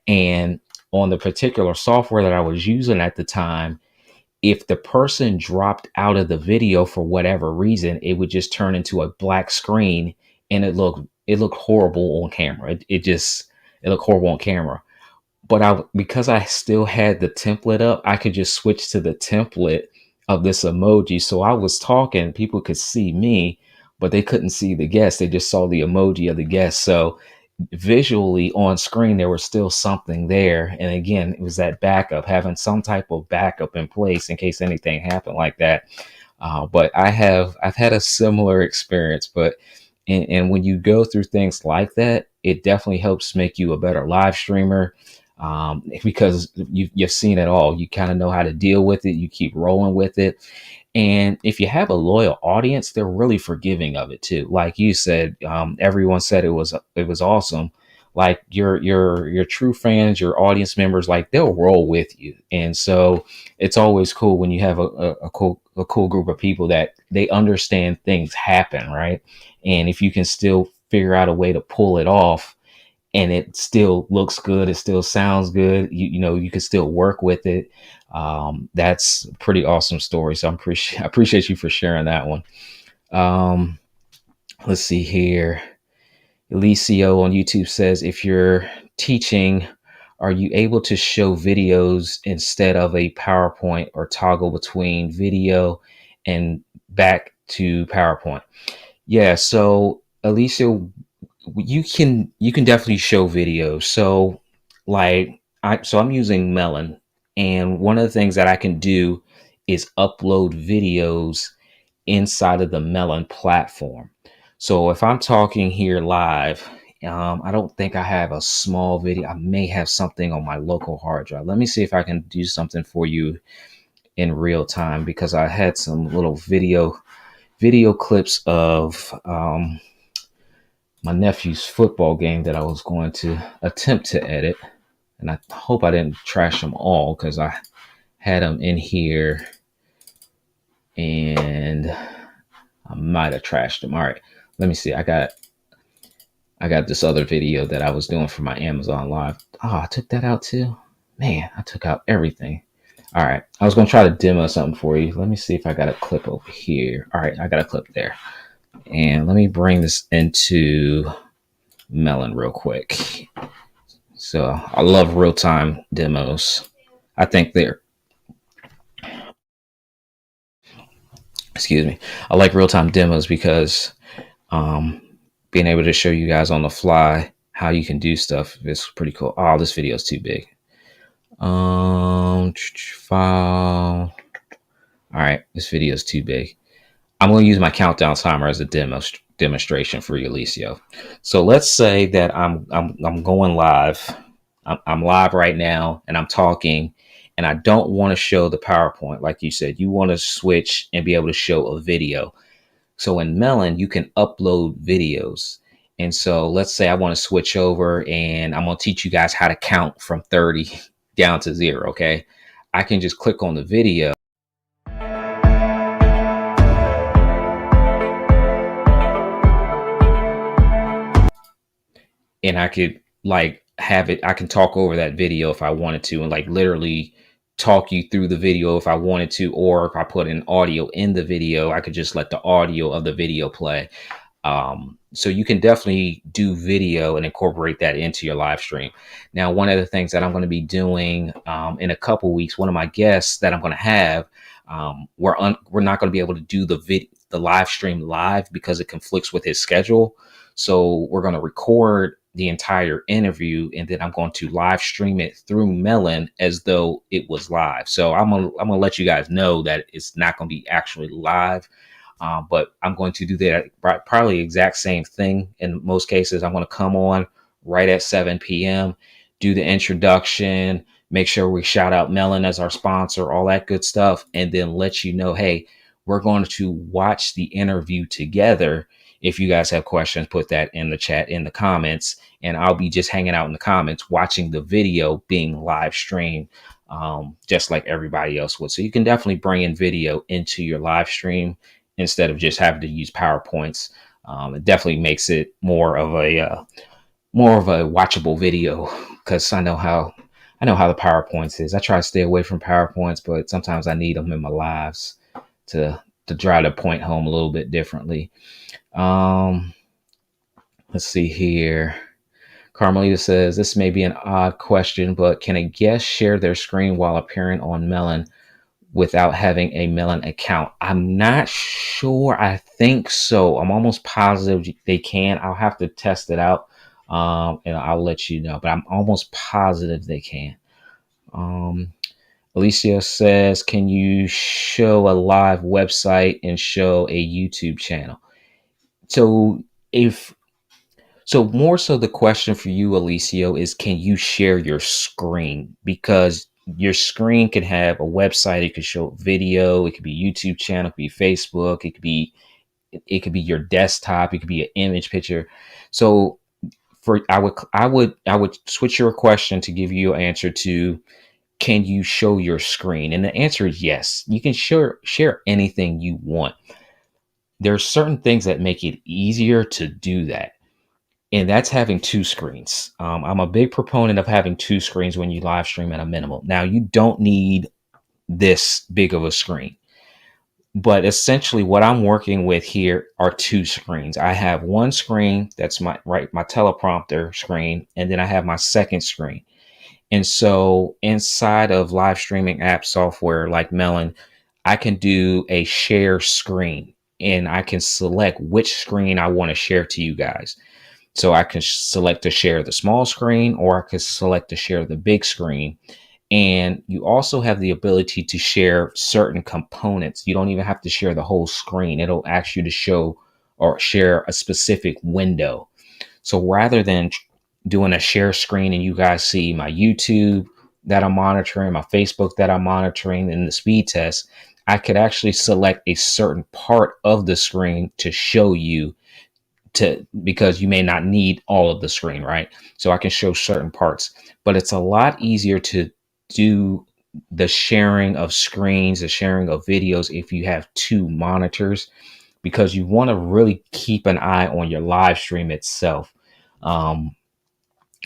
And on the particular software that I was using at the time, if the person dropped out of the video for whatever reason, it would just turn into a black screen and it looked horrible on camera. It looked horrible on camera. But because I still had the template up, I could just switch to the template of this emoji. So I was talking, people could see me, but they couldn't see the guest. They just saw the emoji of the guest. So visually on screen, there was still something there. And again, it was that backup, having some type of backup in place in case anything happened like that. But I've had a similar experience, but and when you go through things like that, it definitely helps make you a better live streamer, because you've seen it all. You kind of know how to deal with it. You keep rolling with it. And if you have a loyal audience, they're really forgiving of it too. Like you said, everyone said it was awesome. Like your true fans, your audience members, like they'll roll with you. And so it's always cool when you have a cool group of people that they understand things happen, right? And if you can still figure out a way to pull it off, and it still looks good, it still sounds good, you can still work with it. That's a pretty awesome story. So I appreciate you for sharing that one. Um, let's see here. Elicio on YouTube says, if you're teaching, are you able to show videos instead of a PowerPoint, or toggle between video and back to PowerPoint? Yeah. So Alicia, you can definitely show videos. So I'm using Melon, and one of the things that I can do is upload videos inside of the Melon platform. So if I'm talking here live, I don't think I have a small video. I may have something on my local hard drive. Let me see if I can do something for you in real time, because I had some little video clips of my nephew's football game that I was going to attempt to edit. And I hope I didn't trash them all, because I had them in here and I might have trashed them. All right, let me see. I got this other video that I was doing for my Amazon Live. Oh, I took that out too. Man, I took out everything. All right, I was going to try to demo something for you. Let me see if I got a clip over here. All right, I got a clip there. And let me bring this into Melon real quick. So I love real-time demos. I think I like real-time demos because being able to show you guys on the fly how you can do stuff is pretty cool. Oh, this video is too big. File. All right, this video is too big. I'm going to use my countdown timer as a demonstration for you, Alicio. So let's say that I'm going live. I'm live right now, and I'm talking, and I don't want to show the PowerPoint. Like you said, you want to switch and be able to show a video. So in Melon, you can upload videos. And so let's say I want to switch over, and I'm going to teach you guys how to count from 30 down to 0. Okay. I can just click on the video. And I could have it, I can talk over that video if I wanted to, and like literally talk you through the video if I wanted to, or if I put an audio in the video, I could just let the audio of the video play. So you can definitely do video and incorporate that into your live stream. Now, one of the things that I'm going to be doing in a couple weeks, one of my guests that I'm going to have, we're not going to be able to do the live stream live because it conflicts with his schedule. So we're going to record the entire interview, and then I'm going to live stream it through Melon as though it was live. So I'm gonna let you guys know that it's not going to be actually live. But I'm going to do that probably the exact same thing. In most cases, I'm going to come on right at 7 p.m., do the introduction, make sure we shout out Melon as our sponsor, all that good stuff, and then let you know, hey, we're going to watch the interview together. If you guys have questions, put that in the chat, in the comments, and I'll be just hanging out in the comments watching the video being live streamed, just like everybody else would. So you can definitely bring in video into your live stream instead of just having to use PowerPoints. It definitely makes it more of a watchable video, because I know how the PowerPoints is. I try to stay away from PowerPoints, but sometimes I need them in my lives to try to point home a little bit differently. Let's see here. Carmelita says, this may be an odd question, but can a guest share their screen while appearing on Melon without having a Melon account? I'm not sure. I think so. I'm almost positive they can. I'll have to test it out, and I'll let you know, but I'm almost positive they can. Alicia says, can you show a live website and show a YouTube channel? So more so the question for you, Alicia, is can you share your screen? Because your screen can have a website, it could show video, it could be YouTube channel, it could be Facebook, it could be your desktop, it could be an image picture. So I would switch your question to give you an answer to, can you show your screen? And the answer is yes. You can share anything you want. There are certain things that make it easier to do that, and that's having two screens. I'm a big proponent of having two screens when you live stream at a minimum. Now, you don't need this big of a screen, but essentially what I'm working with here are two screens. I have one screen that's my teleprompter screen, and then I have my second screen. And so inside of live streaming app software like Melon, I can do a share screen, and I can select which screen I want to share to you guys. So I can select to share the small screen, or I could select to share the big screen. And you also have the ability to share certain components. You don't even have to share the whole screen. It'll ask you to show or share a specific window. So rather than doing a share screen and you guys see my YouTube that I'm monitoring, my Facebook that I'm monitoring, and the speed test, I could actually select a certain part of the screen to show you, because you may not need all of the screen, right? So I can show certain parts, but it's a lot easier to do the sharing of screens, the sharing of videos, if you have two monitors, because you want to really keep an eye on your live stream itself.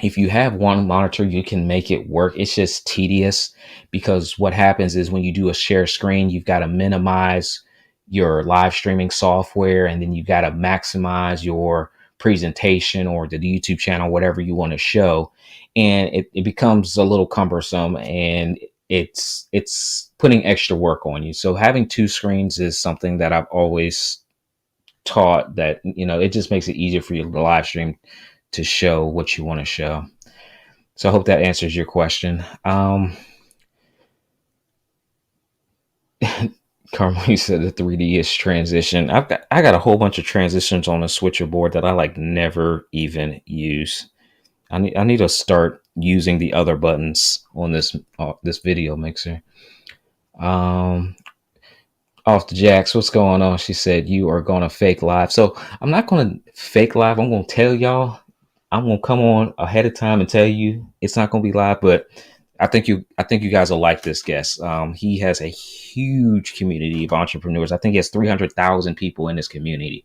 If you have one monitor, you can make it work. It's just tedious, because what happens is when you do a share screen, you've got to minimize your live streaming software, and then you got to maximize your presentation or the YouTube channel, whatever you want to show. And it becomes a little cumbersome, and it's putting extra work on you. So having two screens is something that I've always taught, that, it just makes it easier for you to live stream, to show what you want to show. So I hope that answers your question. Carmen said the 3D is transition. I got a whole bunch of transitions on a switcher board that I never even use. I need to start using the other buttons on this video mixer. Off the Jacks, what's going on? She said you are gonna fake live. So I'm not gonna fake live. I'm gonna tell y'all. I'm gonna come on ahead of time and tell you it's not gonna be live, but I think you guys will like this guest. He has a huge community of entrepreneurs. I think he has 300,000 people in his community.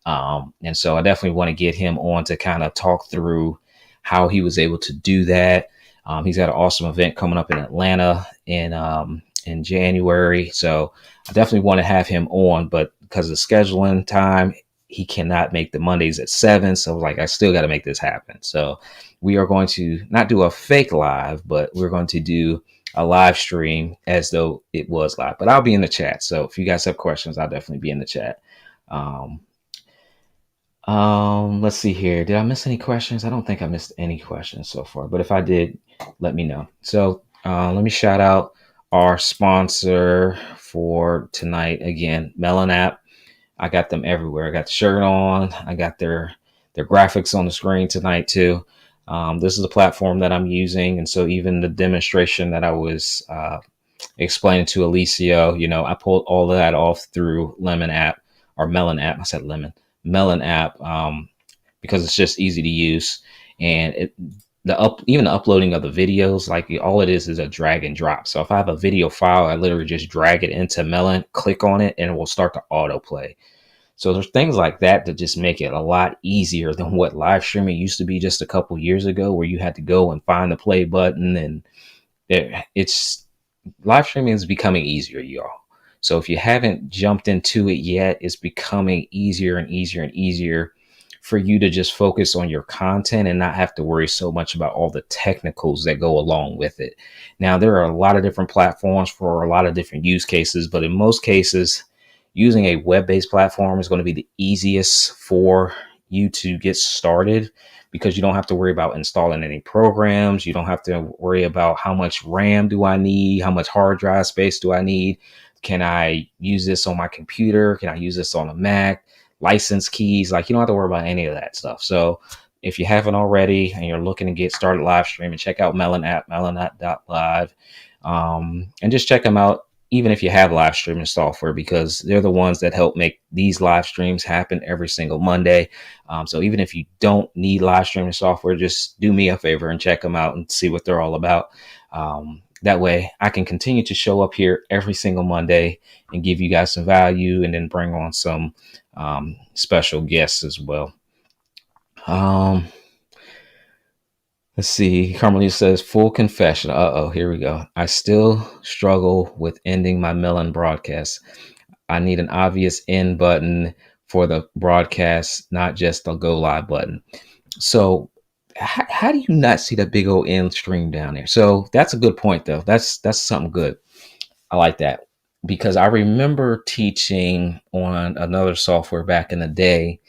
And so I definitely want to get him on to kind of talk through how he was able to do that. He's got an awesome event coming up in Atlanta in January. So I definitely want to have him on, but because of scheduling time, he cannot make the Mondays at 7. So like, I still got to make this happen. So we are going to not do a fake live, but we're going to do a live stream as though it was live, but I'll be in the chat. So if you guys have questions, I'll definitely be in the chat. Let's see here. Did I miss any questions? I don't think I missed any questions so far, but if I did, let me know. So let me shout out our sponsor for tonight again, MelonApp. I got them everywhere. I got the shirt on. I got their graphics on the screen tonight too. This is a platform that I'm using, and so even the demonstration that I was explaining to Alicia, I pulled all of that off through Lemon app or Melon app. I said lemon, Melon app, because it's just easy to use. And even the uploading of the videos, like all it is a drag and drop. So if I have a video file, I literally just drag it into Melon, click on it, and it will start to autoplay. So there's things like that just make it a lot easier than what live streaming used to be just a couple years ago, where you had to go and find the play button. And it's live streaming is becoming easier, y'all. So if you haven't jumped into it yet, it's becoming easier and easier and easier for you to just focus on your content and not have to worry so much about all the technicals that go along with it. Now, there are a lot of different platforms for a lot of different use cases, but in most cases, using a web-based platform is going to be the easiest for you to get started, because you don't have to worry about installing any programs. You don't have to worry about how much RAM do I need? How much hard drive space do I need? Can I use this on my computer? Can I use this on a Mac? License keys, like you don't have to worry about any of that stuff. So if you haven't already and you're looking to get started live streaming, check out MelonApp, melonapp.live, and just check them out, even if you have live streaming software, because they're the ones that help make these live streams happen every single Monday. So even if you don't need live streaming software, just do me a favor and check them out and see what they're all about. That way I can continue to show up here every single Monday and give you guys some value, and then bring on some special guests as well. Let's see. Carmelita says, full confession. Here we go. I still struggle with ending my Melon broadcast. I need an obvious end button for the broadcast, not just a go live button. So how do you not see that big old end stream down there? So that's a good point, though. That's something good. I like that, because I remember teaching on another software back in the day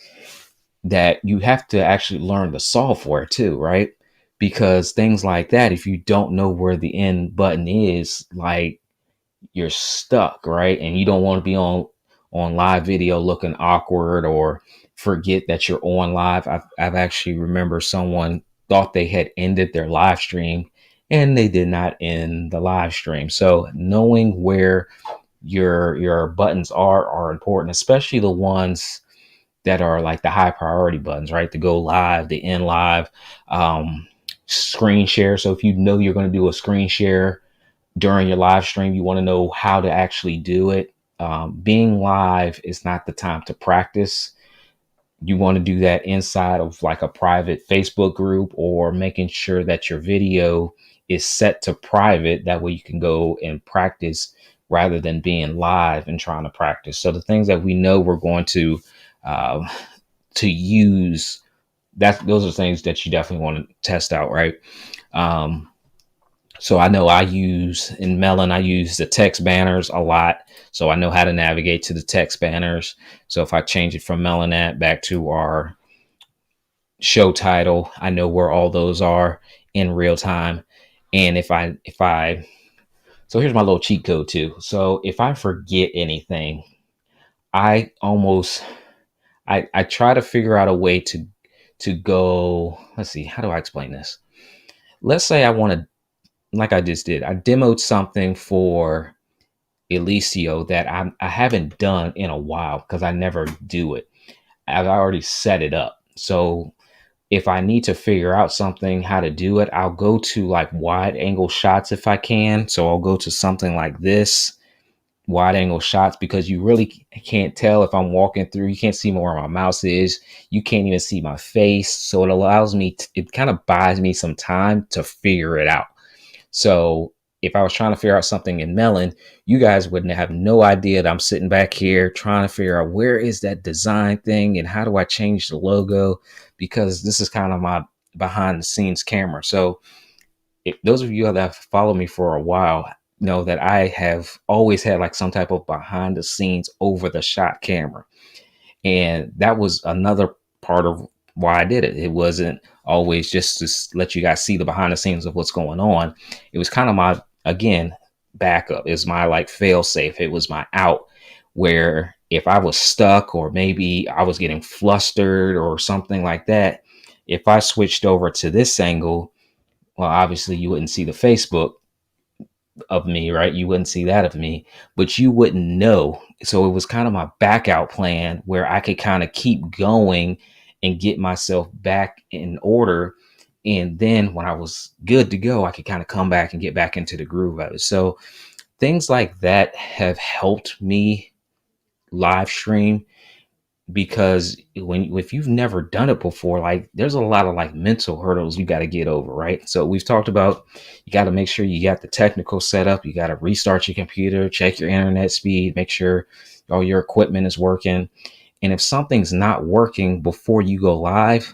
that you have to actually learn the software too, right? Because things like that, if you don't know where the end button is, like, you're stuck, right? And you don't want to be on live video looking awkward or forget that you're on live. I've actually remember someone thought they had ended their live stream and they did not end the live stream. So knowing where your buttons are important, especially the ones that are like the high priority buttons, right? To go live, the end live, screen share. So if you know you're going to do a screen share during your live stream, you want to know how to actually do it. Being live is not the time to practice. You want to do that inside of like a private Facebook group, or making sure that your video is set to private. That way you can go and practice rather than being live and trying to practice. So the things that we know we're going to use, those are things that you definitely want to test out, right? So I know in Melon, I use the text banners a lot. So I know how to navigate to the text banners. So if I change it from MelonApp back to our show title, I know where all those are in real time. And so here's my little cheat code too. So if I forget anything, I try to figure out a way to go, let's see, how do I explain this? Let's say I want to, like I just did, I demoed something for Elicio that I haven't done in a while because I never do it. I've already set it up. So if I need to figure out something, how to do it, I'll go to like wide angle shots if I can. So I'll go to something like this, wide angle shots because you really can't tell if I'm walking through. You can't see where my mouse is. You can't even see my face. So it allows me, it kind of buys me some time to figure it out. So if I was trying to figure out something in Melon, you guys wouldn't have no idea that I'm sitting back here trying to figure out where is that design thing and how do I change the logo, because this is kind of my behind the scenes camera. So if those of you that have followed me for a while know that I have always had like some type of behind the scenes over the shot camera. And that was another part of why I did it. It wasn't always just to let you guys see the behind the scenes of what's going on. It was kind of my, again, backup. It was my like fail safe. It was my out, where if I was stuck or maybe I was getting flustered or something like that, if I switched over to this angle, well, obviously you wouldn't see the Facebook of me, right? You wouldn't see that of me, but you wouldn't know. So it was kind of my back out plan where I could kind of keep going and get myself back in order. And then when I was good to go, I could kind of come back and get back into the groove of it. So things like that have helped me live stream, because if you've never done it before, like there's a lot of like mental hurdles you got to get over, right? So we've talked about, you got to make sure you got the technical setup, you got to restart your computer, check your internet speed, make sure all your equipment is working. And if something's not working before you go live,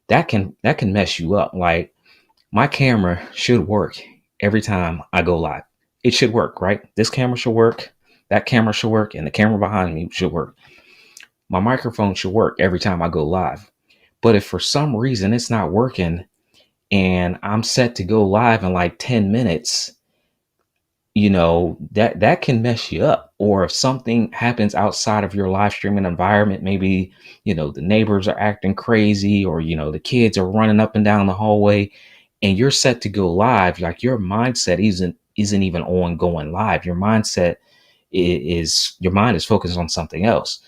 that can mess you up. Like my camera should work every time I go live. It should work, right? This camera should work, that camera should work, and the camera behind me should work. My microphone should work every time I go live. But if for some reason it's not working and I'm set to go live in like 10 minutes, that can mess you up. Or if something happens outside of your live streaming environment, maybe, the neighbors are acting crazy, or, the kids are running up and down the hallway and you're set to go live, like your mindset isn't even on going live. Your mindset your mind is focused on something else.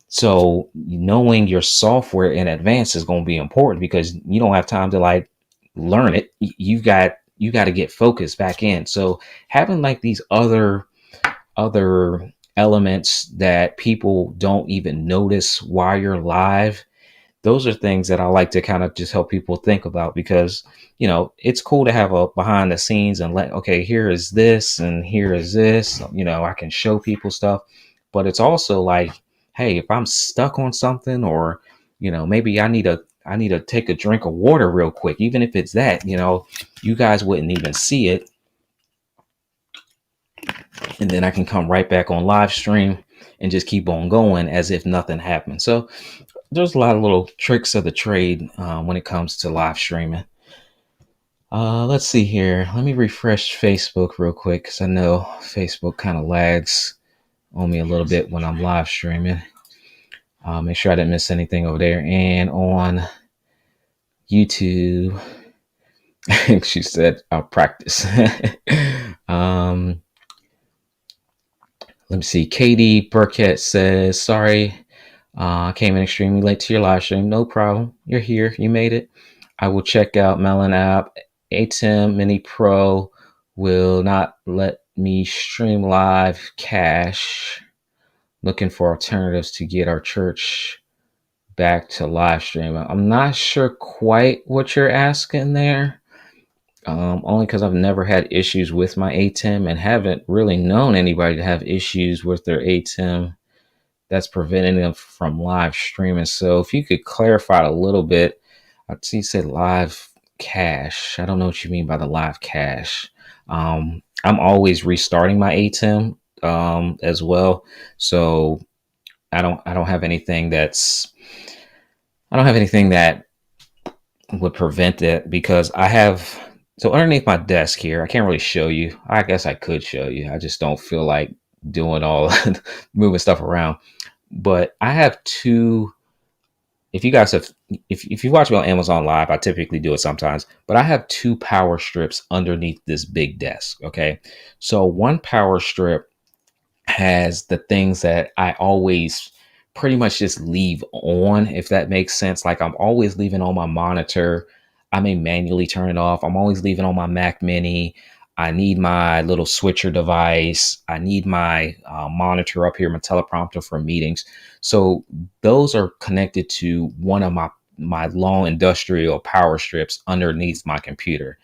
So knowing your software in advance is going to be important, because you don't have time to like learn it. You got to get focused back in. So having like these other elements that people don't even notice while you're live, those are things that I like to kind of just help people think about, because, it's cool to have a behind the scenes and okay, here is this and here is this, I can show people stuff, but it's also like, hey, if I'm stuck on something, or, maybe I need to take a drink of water real quick, even if it's that, you guys wouldn't even see it. And then I can come right back on live stream and just keep on going as if nothing happened. So there's a lot of little tricks of the trade when it comes to live streaming. Let's see here. Let me refresh Facebook real quick, because I know Facebook kind of lags on me a little bit when I'm live streaming. Make sure I didn't miss anything over there. And on YouTube, she said, I'll practice. Let me see. Katie Burkett says, sorry, I came in extremely late to your live stream. No problem. You're here. You made it. I will check out MelonApp. ATEM Mini Pro will not let me stream live cash. Looking for alternatives to get our church back to live stream. I'm not sure quite what you're asking there. Only because I've never had issues with my ATEM and haven't really known anybody to have issues with their ATEM that's preventing them from live streaming. So if you could clarify it a little bit, I see you said live cache. I don't know what you mean by the live cache. I'm always restarting my ATEM as well. So I don't have anything that would prevent it, because I have, so underneath my desk here, I can't really show you. I guess I could show you. I just don't feel like doing all moving stuff around. But I have two. If you guys have, if you watch me on Amazon Live, I typically do it sometimes, but I have two power strips underneath this big desk. Okay. So one power strip has the things that I always pretty much just leave on, if that makes sense. Like I'm always leaving on my monitor. I may manually turn it off. I'm always leaving on my Mac Mini. I need my little switcher device. I need my monitor up here, my teleprompter for meetings. So those are connected to one of my long industrial power strips underneath my computer.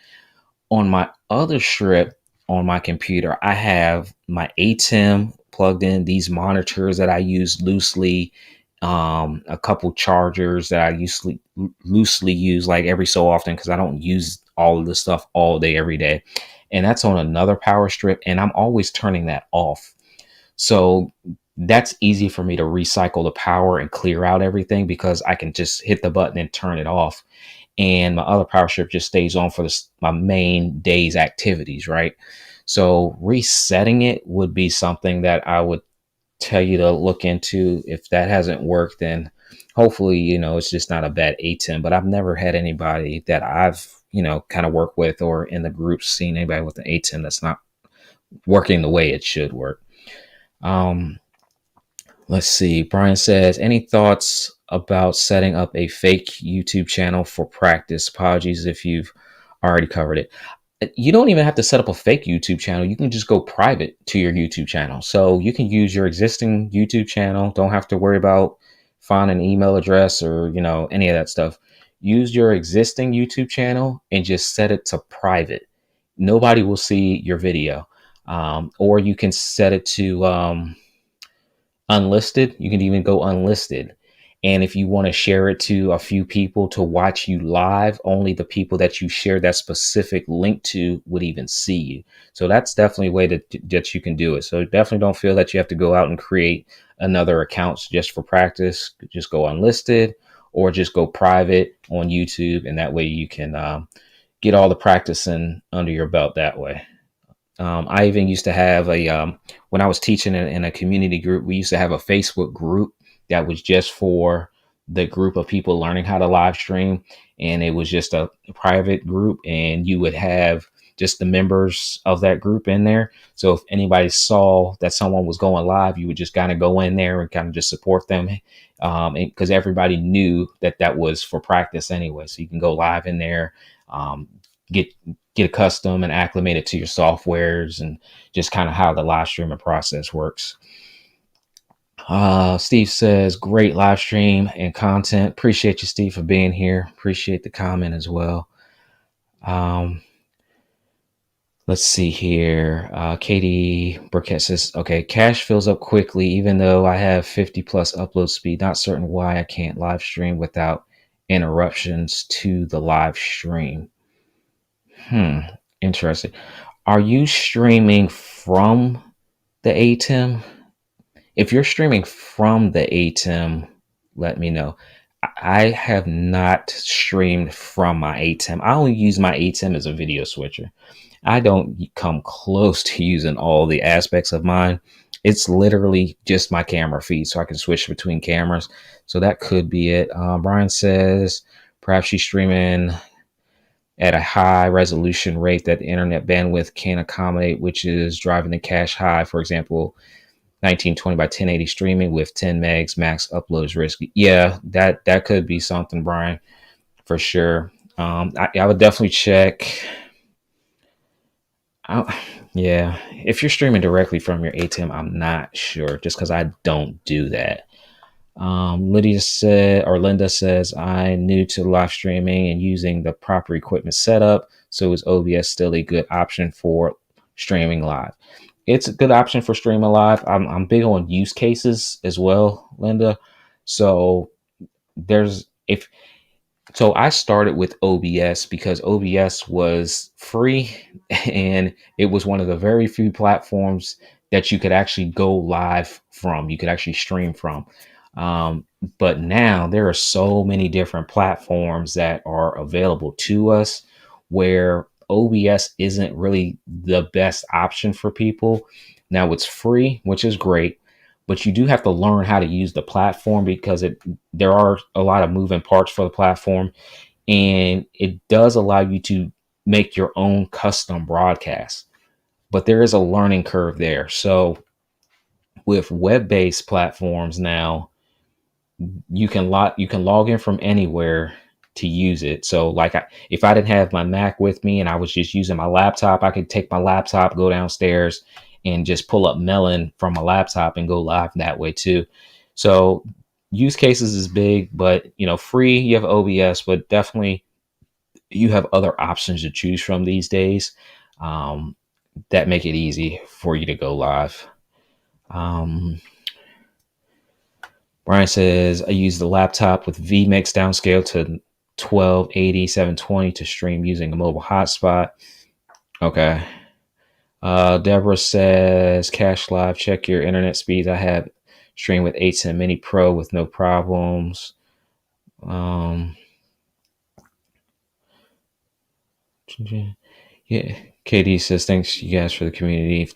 On my other strip on my computer, I have my ATEM plugged in, these monitors that I use loosely, a couple chargers that I usually loosely use like every so often because I don't use all of this stuff all day, every day. And that's on another power strip, and I'm always turning that off. So that's easy for me to recycle the power and clear out everything because I can just hit the button and turn it off, and my other power strip just stays on for my main day's activities, right? So resetting it would be something that I would tell you to look into. If that hasn't worked, then hopefully, it's just not a bad ATEM. But I've never had anybody that I've, kind of worked with or in the group seen anybody with an ATEM that's not working the way it should work. Um, Let's see. Brian says, any thoughts about setting up a fake YouTube channel for practice? Apologies if you've already covered it. You don't even have to set up a fake YouTube channel. You can just go private to your YouTube channel. So you can use your existing YouTube channel. Don't have to worry about finding an email address or, any of that stuff. Use your existing YouTube channel and just set it to private. Nobody will see your video. Or you can set it to, unlisted. You can even go unlisted. And if you want to share it to a few people to watch you live, only the people that you share that specific link to would even see you. So that's definitely a way that you can do it. So definitely don't feel that you have to go out and create another account just for practice. Just go unlisted or just go private on YouTube. And that way you can get all the practice in under your belt that way. I even used to have when I was teaching in a community group, we used to have a Facebook group that was just for the group of people learning how to live stream. And it was just a private group, and you would have just the members of that group in there. So if anybody saw that someone was going live, you would just kind of go in there and kind of just support them. Because everybody knew that was for practice anyway. So you can go live in there, get accustomed and acclimated to your softwares and just kind of how the live streaming process works. Steve says, great live stream and content. Appreciate you, Steve, for being here. Appreciate the comment as well. Let's see here. Katie Burkett says, okay, cache fills up quickly, even though I have 50 plus upload speed. Not certain why I can't live stream without interruptions to the live stream. Interesting. Are you streaming from the ATEM? If you're streaming from the ATEM, let me know. I have not streamed from my ATEM. I only use my ATEM as a video switcher. I don't come close to using all the aspects of mine. It's literally just my camera feed, so I can switch between cameras. So that could be it. Brian says, perhaps she's streaming at a high resolution rate that the internet bandwidth can accommodate, which is driving the cache high. For example, 1920 by 1080 streaming with 10 megs max upload is risky. Yeah, that could be something, Brian, for sure. I would definitely check. Yeah, if you're streaming directly from your ATEM, I'm not sure, just because I don't do that. Linda says, I'm new to live streaming and using the proper equipment setup. So is OBS still a good option for streaming live? It's a good option for streaming live. I'm big on use cases as well, Linda. So I started with OBS because OBS was free and it was one of the very few platforms that you could actually go live from. You could actually stream from. But now there are so many different platforms that are available to us where OBS isn't really the best option for people. Now it's free, which is great, but you do have to learn how to use the platform because there are a lot of moving parts for the platform, and it does allow you to make your own custom broadcast, but there is a learning curve there. So with web-based platforms now, you can log in from anywhere to use it. So like if I didn't have my Mac with me and I was just using my laptop, I could take my laptop, go downstairs and just pull up Melon from my laptop and go live that way too. So use cases is big, but free, you have OBS, but definitely you have other options to choose from these days um, that make it easy for you to go live. Um, Brian says, I use the laptop with vMix downscale to 1280, 720 to stream using a mobile hotspot. Okay. Deborah says, Cash Live, check your internet speeds. I have streamed with 810 Mini Pro with no problems. Yeah. Katie says, thanks you guys for the community.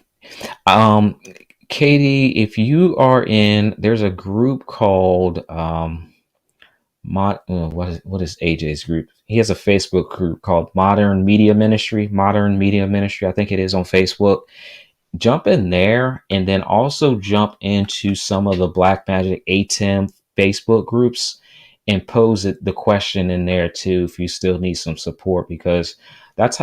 Um, Katie, if you are there's a group called what is AJ's group? He has a Facebook group called Modern Media Ministry. Modern Media Ministry, I think it is on Facebook. Jump in there, and then also jump into some of the Black Magic ATEM Facebook groups and pose the question in there too if you still need some support, because that's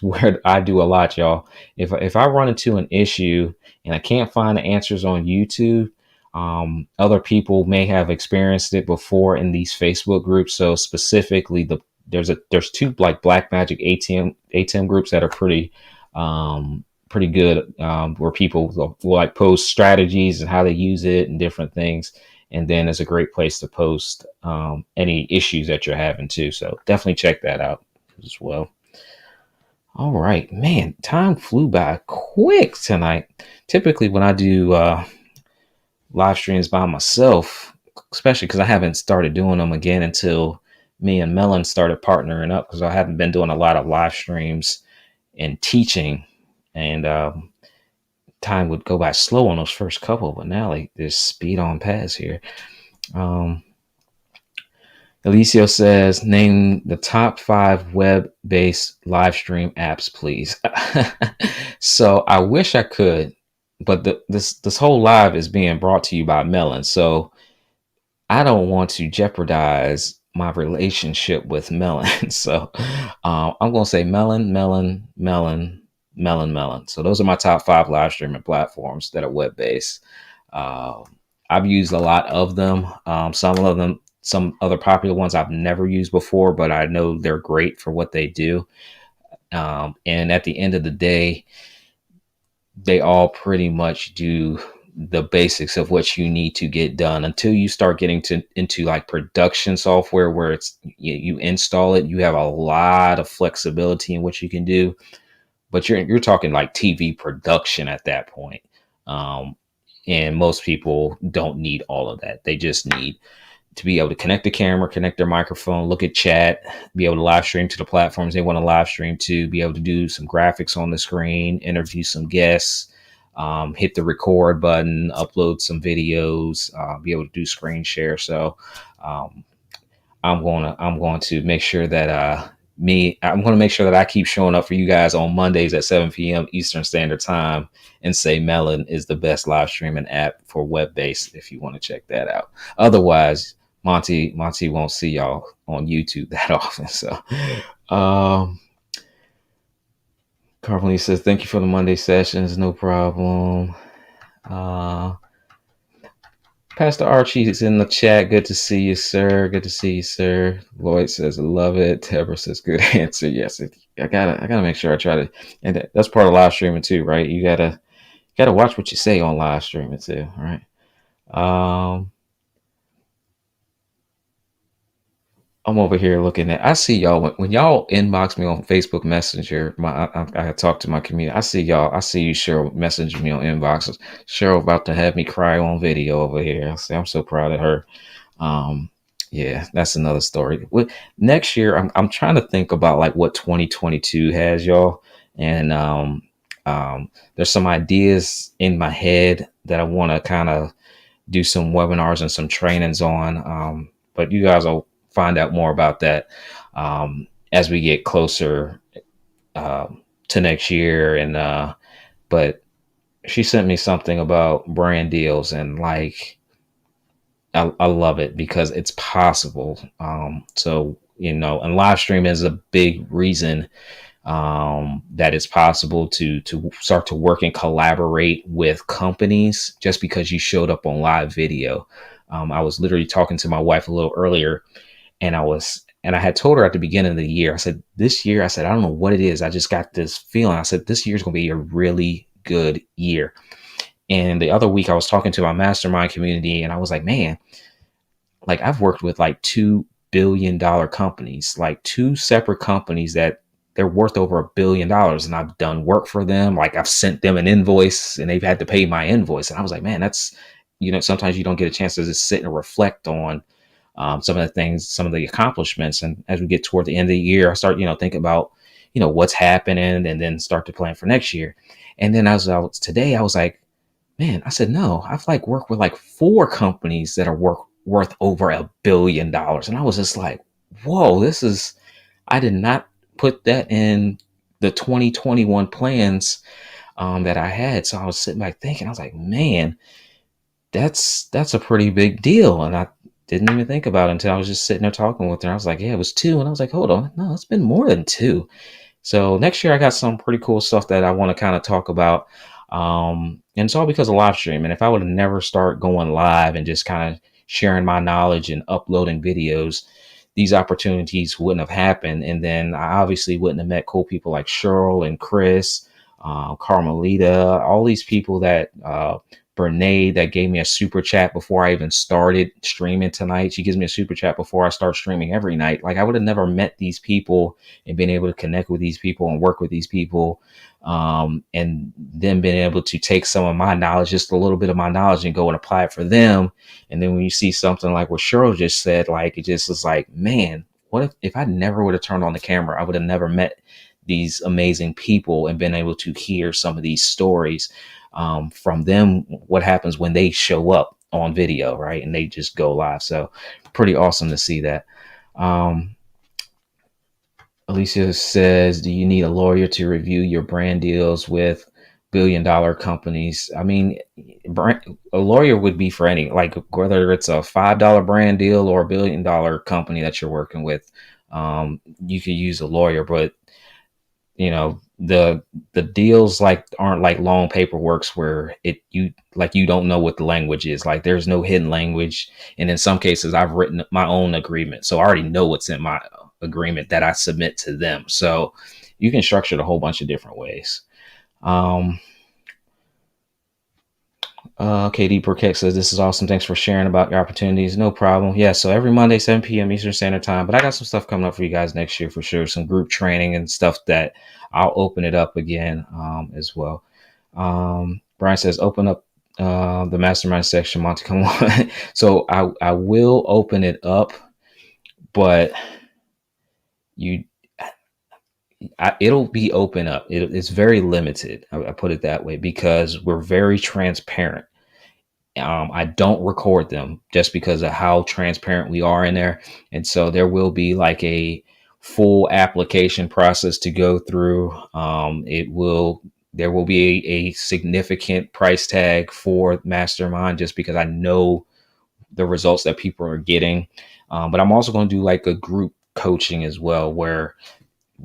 where I do a lot, y'all. If I run into an issue and I can't find the answers on YouTube, other people may have experienced it before in these Facebook groups. So specifically, there's two like Black Magic ATM groups that are pretty good, where people will like post strategies and how they use it and different things. And then it's a great place to post any issues that you're having too. So definitely check that out as well. All right, man, time flew by quick tonight. Typically when I do live streams by myself, especially because I haven't started doing them again until me and Melon started partnering up, because I haven't been doing a lot of live streams and teaching, and time would go by slow on those first couple, but now like there's speed on pass here. Alicio says, name the top 5 web-based live stream apps, please. So I wish I could, but this whole live is being brought to you by Melon. So I don't want to jeopardize my relationship with Melon. So I'm going to say Melon, Melon, Melon, Melon, Melon. So those are my top 5 live streaming platforms that are web-based. I've used a lot of them. Some other popular ones I've never used before, but I know they're great for what they do. And at the end of the day, they all pretty much do the basics of what you need to get done. Until you start getting into like production software where you install it, you have a lot of flexibility in what you can do. But you're talking like TV production at that point. And most people don't need all of that. They just need to be able to connect the camera, connect their microphone, look at chat, be able to live stream to the platforms they want to live stream to, be able to do some graphics on the screen, interview some guests, hit the record button, upload some videos, be able to do screen share. So I'm going to make sure that I'm going to make sure that I keep showing up for you guys on Mondays at 7 p.m. Eastern Standard Time and say Melon is the best live streaming app for web-based if you want to check that out. Otherwise, Monte won't see y'all on YouTube that often. So Carmelina says, thank you for the Monday sessions. No problem. Pastor Archie is in the chat. Good to see you, sir. Good to see you, sir. Lloyd says, I love it. Deborah says, good answer. Yes, I gotta make sure I try to, and that's part of live streaming too, right? You gotta watch what you say on live streaming too, right? I'm over here looking at. I see y'all when y'all inbox me on Facebook Messenger. I talk to my community. I see y'all. I see you, Cheryl, messaging me on inboxes. Cheryl about to have me cry on video over here. I say I'm so proud of her. Yeah, that's another story. Next year, I'm trying to think about like what 2022 has, y'all, and there's some ideas in my head that I want to kind of do some webinars and some trainings on. But you guys will find out more about that as we get closer to next year. And but she sent me something about brand deals, and like I love it because it's possible. And live stream is a big reason that it's possible to start to work and collaborate with companies just because you showed up on live video. I was literally talking to my wife a little earlier, and I had told her at the beginning of the year, I said, this year, I said, I don't know what it is. I just got this feeling. I said, this year is going to be a really good year. And the other week I was talking to my mastermind community and I was like, man, like I've worked with like $2 billion companies, like two separate companies that they're worth over $1 billion. And I've done work for them. Like I've sent them an invoice and they've had to pay my invoice. And I was like, man, that's, sometimes you don't get a chance to just sit and reflect on some of the things, some of the accomplishments. And as we get toward the end of the year, I start, thinking about, what's happening and then start to plan for next year. And then today, I was like, man, I said, no, I've like worked with like four companies that are worth over $1 billion. And I was just like, whoa, I did not put that in the 2021 plans that I had. So I was sitting back thinking, I was like, man, that's a pretty big deal. And I didn't even think about it until I was just sitting there talking with her. I was like, yeah, it was two. And I was like, hold on, no, it's been more than two. So next year I got some pretty cool stuff that I want to kind of talk about. And it's all because of live stream. And if I would have never start going live and just kind of sharing my knowledge and uploading videos, these opportunities wouldn't have happened. And then I obviously wouldn't have met cool people like Cheryl and Chris, Carmelita, all these people that, Brene, that gave me a super chat before I even started streaming tonight. She gives me a super chat before I start streaming every night. Like I would have never met these people and been able to connect with these people and work with these people. And then being able to take some of my knowledge, just a little bit of my knowledge, and go and apply it for them. And then when you see something like what Cheryl just said, like it just is like, man, what if I never would have turned on the camera? I would have never met these amazing people and been able to hear some of these stories from them, what happens when they show up on video, right? And they just go live. So pretty awesome to see that. Alicia says, do you need a lawyer to review your brand deals with $1 billion companies? I mean, a lawyer would be for any, like whether it's a $5 brand deal or $1 billion company that you're working with, you could use a lawyer, but the deals like aren't like long paperworks where you don't know what the language is. Like there's no hidden language. And in some cases I've written my own agreement. So I already know what's in my agreement that I submit to them. So you can structure it a whole bunch of different ways. KD Burkett says, this is awesome. Thanks for sharing about your opportunities. No problem. Yeah. So every Monday, 7 p.m. Eastern Standard Time. But I got some stuff coming up for you guys next year for sure. Some group training and stuff that I'll open it up again as well. Brian says, open up the mastermind section, Monte. Come on. So I will open it up, but it'll be open up. It's very limited. I put it that way because we're very transparent. I don't record them just because of how transparent we are in there. And so there will be like a full application process to go through. There will be a significant price tag for Mastermind just because I know the results that people are getting. But I'm also going to do like a group coaching as well, where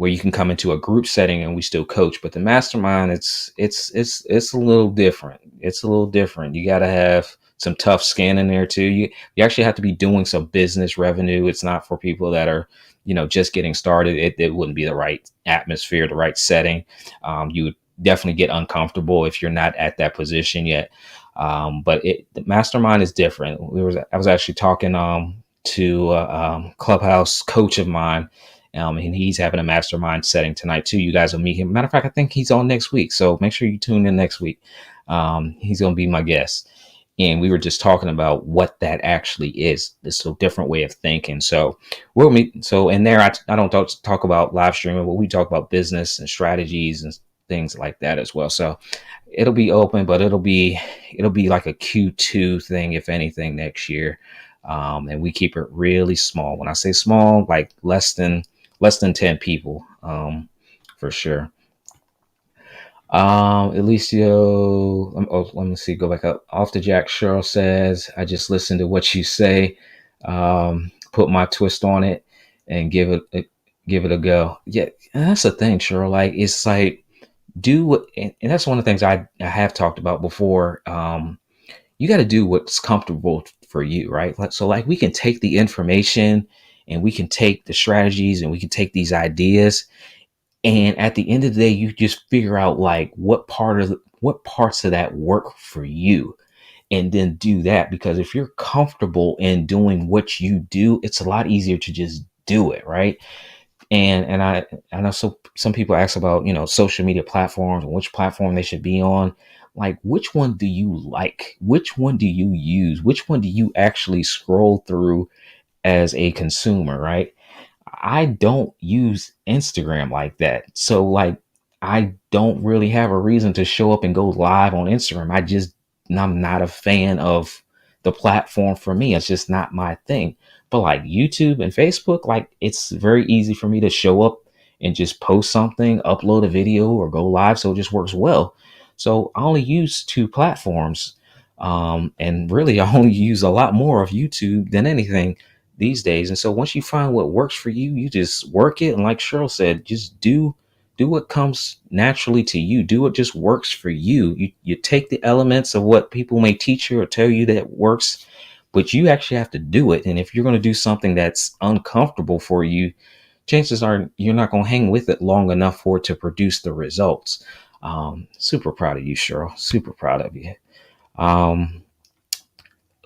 you can come into a group setting and we still coach. But the mastermind, it's a little different. It's a little different. You got to have some tough skin in there too. You actually have to be doing some business revenue. It's not for people that are, just getting started. It wouldn't be the right atmosphere, the right setting. You would definitely get uncomfortable if you're not at that position yet. But the mastermind is different. I was actually talking to a Clubhouse coach of mine. And he's having a mastermind setting tonight too. You guys will meet him. Matter of fact, I think he's on next week. So make sure you tune in next week. He's going to be my guest. And we were just talking about what that actually is. This a different way of thinking. So we'll meet. So in there, I don't talk about live streaming, but we talk about business and strategies and things like that as well. So it'll be open, but it'll be like a Q2 thing, if anything, next year. And we keep it really small. When I say small, like less than 10 people, for sure. Elicio, let me see, go back up. Off the Jack, Cheryl says, I just listened to what you say, put my twist on it, and give it a go. Yeah, and that's the thing, Cheryl. Like, it's like, do what, and that's one of the things I have talked about before. You got to do what's comfortable for you, right? So, like, we can take the information and we can take the strategies and we can take these ideas, and at the end of the day, you just figure out like what parts of that work for you, and then do that. Because if you're comfortable in doing what you do, it's a lot easier to just do it, right? And I know some people ask about, social media platforms and which platform they should be on. Like, which one do you like? Which one do you use? Which one do you actually scroll through as a consumer, right? I don't use Instagram like that. So, like, I don't really have a reason to show up and go live on Instagram. I'm not a fan of the platform for me. It's just not my thing. But like YouTube and Facebook, like, it's very easy for me to show up and just post something, upload a video, or go live. So it just works well. So I only use two platforms. And really, I only use a lot more of YouTube than anything these days. And so once you find what works for you, you just work it. And like Cheryl said, just do what comes naturally to you. Do what just works for you. You take the elements of what people may teach you or tell you that works, but you actually have to do it. And if you're going to do something that's uncomfortable for you, chances are you're not going to hang with it long enough for it to produce the results. Super proud of you, Cheryl. Super proud of you. Um,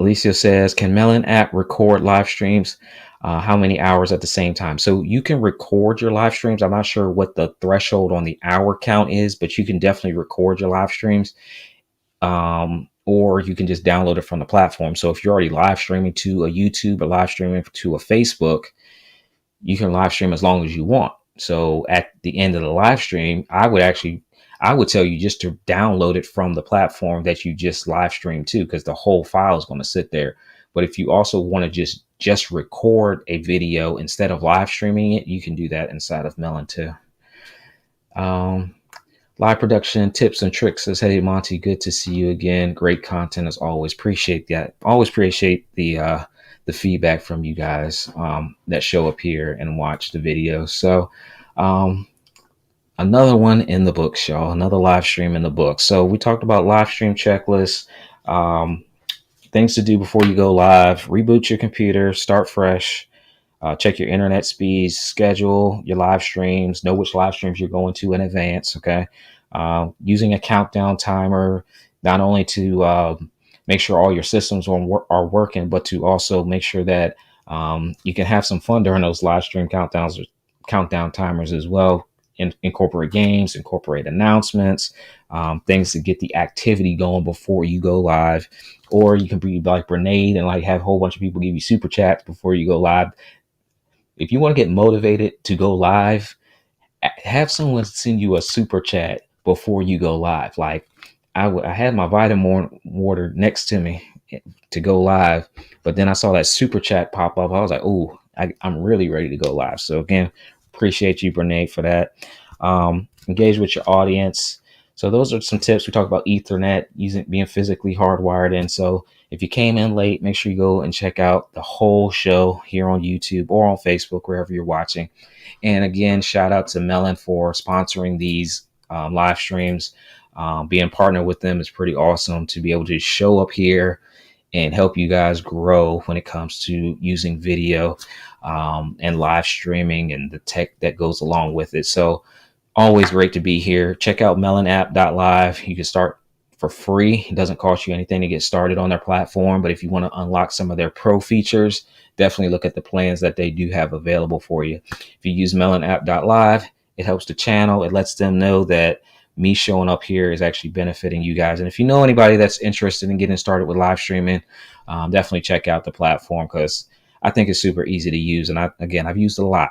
Alicia says, can Melon app record live streams? How many hours at the same time? So you can record your live streams. I'm not sure what the threshold on the hour count is, but you can definitely record your live streams. Or you can just download it from the platform. So if you're already live streaming to a YouTube or live streaming to a Facebook, you can live stream as long as you want. So at the end of the live stream, I would tell you just to download it from the platform that you just live streamed to, because the whole file is going to sit there. But if you also want to just record a video instead of live streaming it, you can do that inside of Melon too. Um, Live production tips and tricks says, hey Monte, good to see you again. Great content as always. Appreciate that. Always appreciate the feedback from you guys that show up here and watch the video. So another one in the books, y'all. Another live stream in the books. So we talked about live stream checklists, things to do before you go live. Reboot your computer, start fresh. Check your internet speeds, schedule your live streams, know which live streams you're going to in advance. Okay. Using a countdown timer, not only to make sure all your systems are working, but to also make sure that you can have some fun during those live stream countdown timers as well. Incorporate games, incorporate announcements, things to get the activity going before you go live. Or you can be like Grenade and like have a whole bunch of people give you super chats before you go live. If you want to get motivated to go live, have someone send you a super chat before you go live. Like I had my vitamin water next to me to go live, but then I saw that super chat pop up. I was like, oh, I'm really ready to go live. So again, appreciate you, Brene, for that. Engage with your audience. So those are some tips. We talked about Ethernet, being physically hardwired in. So if you came in late, make sure you go and check out the whole show here on YouTube or on Facebook, wherever you're watching. And again, shout out to Melon for sponsoring these live streams. Being partnered with them is pretty awesome to be able to show up here and help you guys grow when it comes to using video and live streaming and the tech that goes along with it. So always great to be here. Check out MelonApp.live. You can start for free. It doesn't cost you anything to get started on their platform. But if you want to unlock some of their pro features, definitely look at the plans that they do have available for you. If you use MelonApp.live, it helps the channel. It lets them know that me showing up here is actually benefiting you guys. And if you know anybody that's interested in getting started with live streaming, definitely check out the platform, because I think it's super easy to use. And I've used a lot.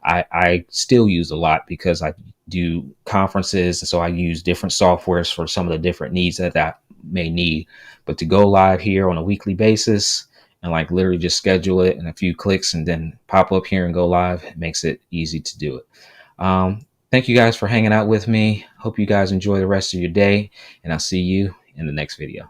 I still use a lot because I do conferences. So I use different softwares for some of the different needs that I may need. But to go live here on a weekly basis and like literally just schedule it in a few clicks and then pop up here and go live, it makes it easy to do it. Thank you guys for hanging out with me. Hope you guys enjoy the rest of your day, and I'll see you in the next video.